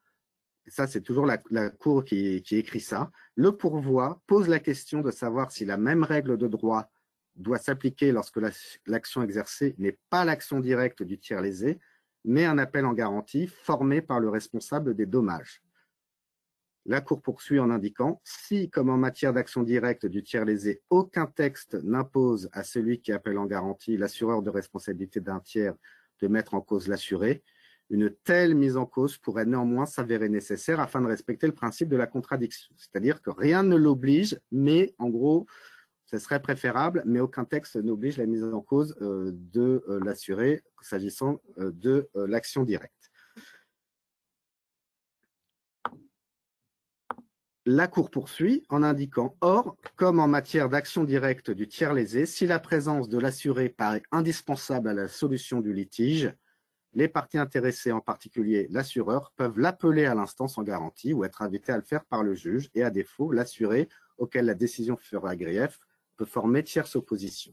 ça c'est toujours la Cour qui écrit ça, le pourvoi pose la question de savoir si la même règle de droit doit s'appliquer lorsque l'action exercée n'est pas l'action directe du tiers lésé, mais un appel en garantie formé par le responsable des dommages. La Cour poursuit en indiquant « Si, comme en matière d'action directe du tiers lésé, aucun texte n'impose à celui qui appelle en garantie l'assureur de responsabilité d'un tiers de mettre en cause l'assuré, une telle mise en cause pourrait néanmoins s'avérer nécessaire afin de respecter le principe de la contradiction. » C'est-à-dire que rien ne l'oblige, mais en gros, ce serait préférable, mais aucun texte n'oblige la mise en cause de l'assuré s'agissant de l'action directe. La Cour poursuit en indiquant « Or, comme en matière d'action directe du tiers lésé, si la présence de l'assuré paraît indispensable à la solution du litige, les parties intéressées, en particulier l'assureur, peuvent l'appeler à l'instance en garantie ou être invités à le faire par le juge et à défaut, l'assuré auquel la décision fera grief peut former tierce opposition. »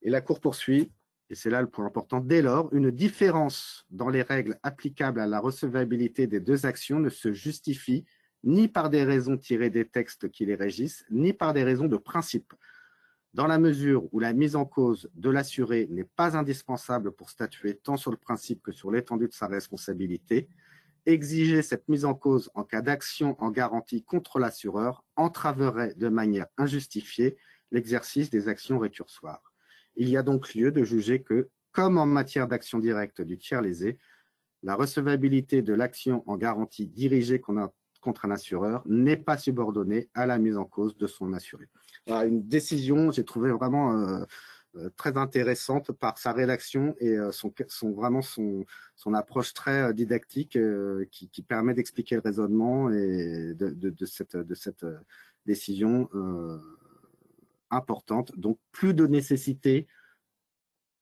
Et la Cour poursuit, et c'est là le point important, dès lors, une différence dans les règles applicables à la recevabilité des deux actions ne se justifie ni par des raisons tirées des textes qui les régissent, ni par des raisons de principe. Dans la mesure où la mise en cause de l'assuré n'est pas indispensable pour statuer tant sur le principe que sur l'étendue de sa responsabilité, exiger cette mise en cause en cas d'action en garantie contre l'assureur entraverait de manière injustifiée l'exercice des actions récursoires. Il y a donc lieu de juger que, comme en matière d'action directe du tiers lésé, la recevabilité de l'action en garantie dirigée contre un assureur n'est pas subordonnée à la mise en cause de son assuré. Voilà, une décision, j'ai trouvé vraiment très intéressante par sa rédaction et son approche très didactique qui permet d'expliquer le raisonnement et de cette décision importante. Donc, plus de nécessité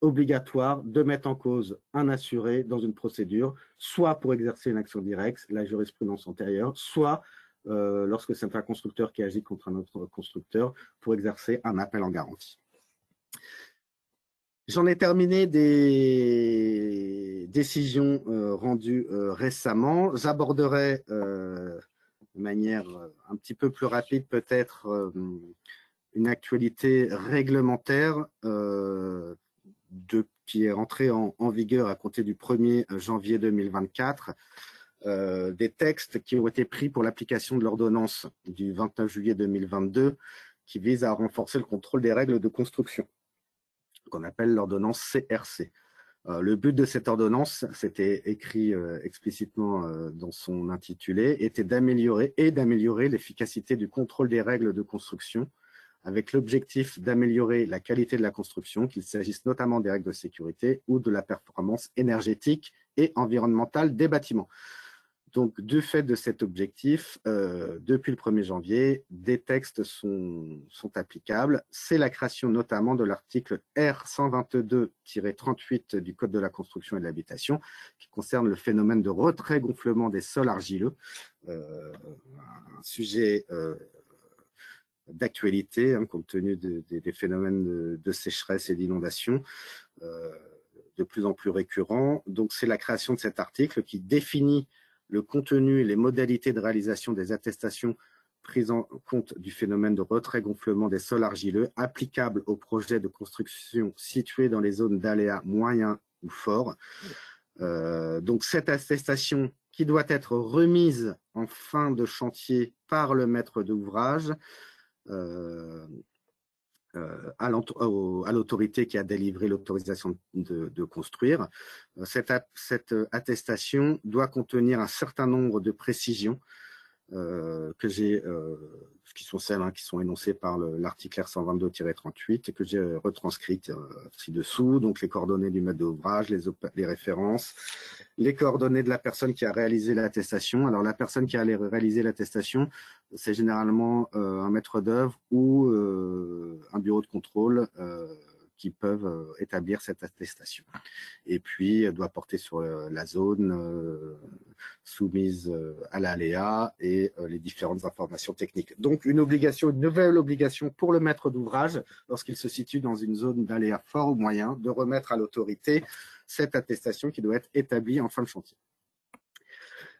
obligatoire de mettre en cause un assuré dans une procédure, soit pour exercer une action directe, la jurisprudence antérieure, soit lorsque c'est un constructeur qui agit contre un autre constructeur pour exercer un appel en garantie. J'en ai terminé des décisions rendues récemment. J'aborderai de manière un petit peu plus rapide peut-être une actualité réglementaire qui est rentrée en vigueur à compter du 1er janvier 2024, des textes qui ont été pris pour l'application de l'ordonnance du 29 juillet 2022 qui vise à renforcer le contrôle des règles de construction, qu'on appelle l'ordonnance CRC. Le but de cette ordonnance, c'était écrit explicitement dans son intitulé, était d'améliorer l'efficacité du contrôle des règles de construction avec l'objectif d'améliorer la qualité de la construction, qu'il s'agisse notamment des règles de sécurité ou de la performance énergétique et environnementale des bâtiments. Donc, du fait de cet objectif, depuis le 1er janvier, des textes sont applicables. C'est la création notamment de l'article R122-38 du Code de la construction et de l'habitation, qui concerne le phénomène de retrait-gonflement des sols argileux, un sujet d'actualité, compte tenu des phénomènes de sécheresse et d'inondation de plus en plus récurrents. Donc, c'est la création de cet article qui définit le contenu et les modalités de réalisation des attestations prises en compte du phénomène de retrait-gonflement des sols argileux applicables aux projets de construction situés dans les zones d'aléas moyens ou forts. Donc, cette attestation qui doit être remise en fin de chantier par le maître d'ouvrage à l'autorité qui a délivré l'autorisation de construire. Cette attestation doit contenir un certain nombre de précisions qui sont celles qui sont énoncées par l'article R122-38 et que j'ai retranscrites ci-dessous. Donc, les coordonnées du maître d'ouvrage, les références, les coordonnées de la personne qui a réalisé l'attestation. Alors, la personne qui a réalisé l'attestation, c'est généralement un maître d'œuvre ou un bureau de contrôle qui peuvent établir cette attestation. Et puis, elle doit porter sur la zone soumise à l'aléa et les différentes informations techniques. Donc, une nouvelle obligation pour le maître d'ouvrage, lorsqu'il se situe dans une zone d'aléa fort ou moyen, de remettre à l'autorité cette attestation qui doit être établie en fin de chantier.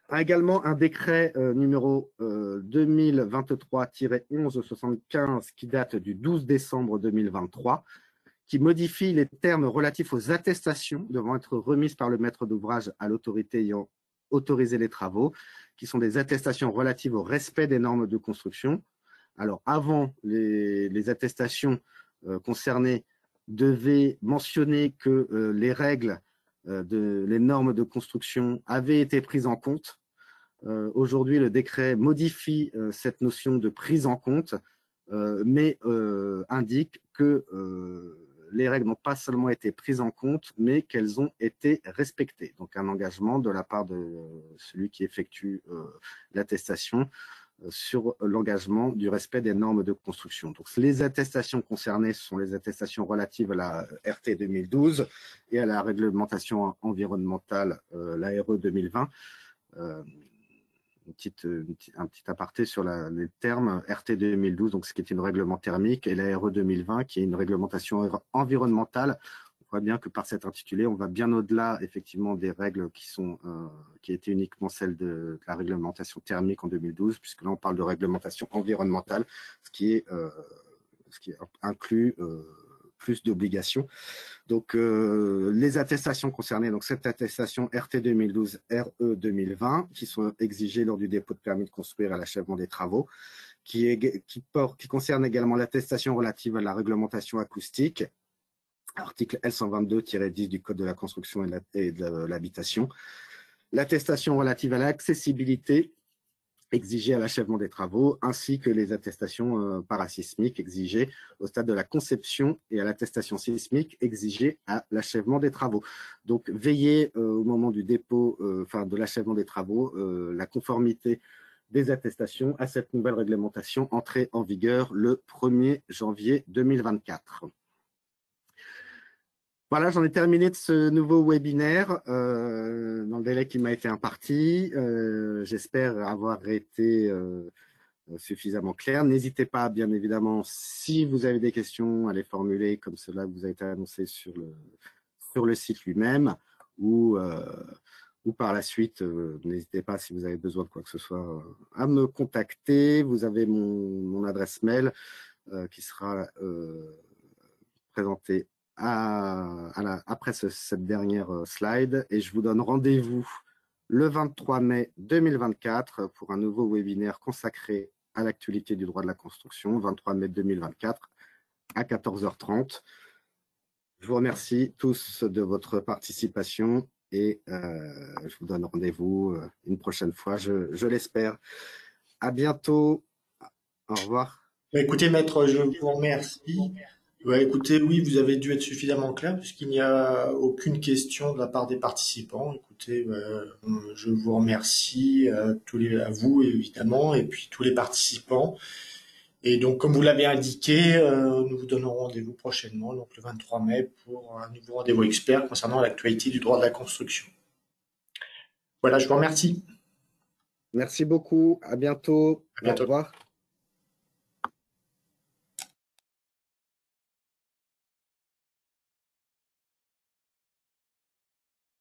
a également un décret numéro 2023-1175 qui date du 12 décembre 2023, qui modifie les termes relatifs aux attestations devant être remises par le maître d'ouvrage à l'autorité ayant autorisé les travaux, qui sont des attestations relatives au respect des normes de construction. Alors, avant, les attestations concernées devaient mentionner que les règles, les normes de construction avaient été prises en compte. Aujourd'hui, le décret modifie cette notion de prise en compte, mais indique que les règles n'ont pas seulement été prises en compte, mais qu'elles ont été respectées. Donc, un engagement de la part de celui qui effectue l'attestation sur l'engagement du respect des normes de construction. Donc, les attestations concernées sont les attestations relatives à la RT 2012 et à la réglementation environnementale, la RE 2020. Un petit aparté sur les termes RT 2012, donc ce qui est une règlement thermique, et la RE 2020, qui est une réglementation environnementale. On voit bien que par cet intitulé, on va bien au-delà effectivement des règles qui étaient uniquement celles de la réglementation thermique en 2012, puisque là on parle de réglementation environnementale, ce qui inclut plus d'obligations. Donc, les attestations concernées, donc cette attestation RT 2012, RE 2020, qui sont exigées lors du dépôt de permis de construire à l'achèvement des travaux, qui concerne également l'attestation relative à la réglementation acoustique, article L122-10 du Code de la construction et de l'habitation, l'attestation relative à l'accessibilité exigées à l'achèvement des travaux, ainsi que les attestations parasismiques exigées au stade de la conception et à l'attestation sismique exigée à l'achèvement des travaux. Donc, veillez au moment du dépôt, de l'achèvement des travaux, la conformité des attestations à cette nouvelle réglementation entrée en vigueur le 1er janvier 2024. Voilà, j'en ai terminé de ce nouveau webinaire dans le délai qui m'a été imparti. J'espère avoir été suffisamment clair. N'hésitez pas, bien évidemment, si vous avez des questions, à les formuler comme cela vous a été annoncé sur le site lui-même ou par la suite, n'hésitez pas, si vous avez besoin de quoi que ce soit, à me contacter. Vous avez mon adresse mail qui sera présentée après cette dernière slide, et je vous donne rendez-vous le 23 mai 2024 pour un nouveau webinaire consacré à l'actualité du droit de la construction, 23 mai 2024 à 14h30. Je vous remercie tous de votre participation et je vous donne rendez-vous une prochaine fois, je l'espère. À bientôt. Au revoir. Écoutez, maître, je vous remercie. Écoutez, oui, vous avez dû être suffisamment clair puisqu'il n'y a aucune question de la part des participants. Écoutez, je vous remercie à vous évidemment et puis tous les participants. Et donc, comme vous l'avez indiqué, nous vous donnons rendez-vous prochainement, donc le 23 mai, pour un nouveau rendez-vous expert concernant l'actualité du droit de la construction. Voilà, je vous remercie. Merci beaucoup. À bientôt. À bientôt. Au revoir.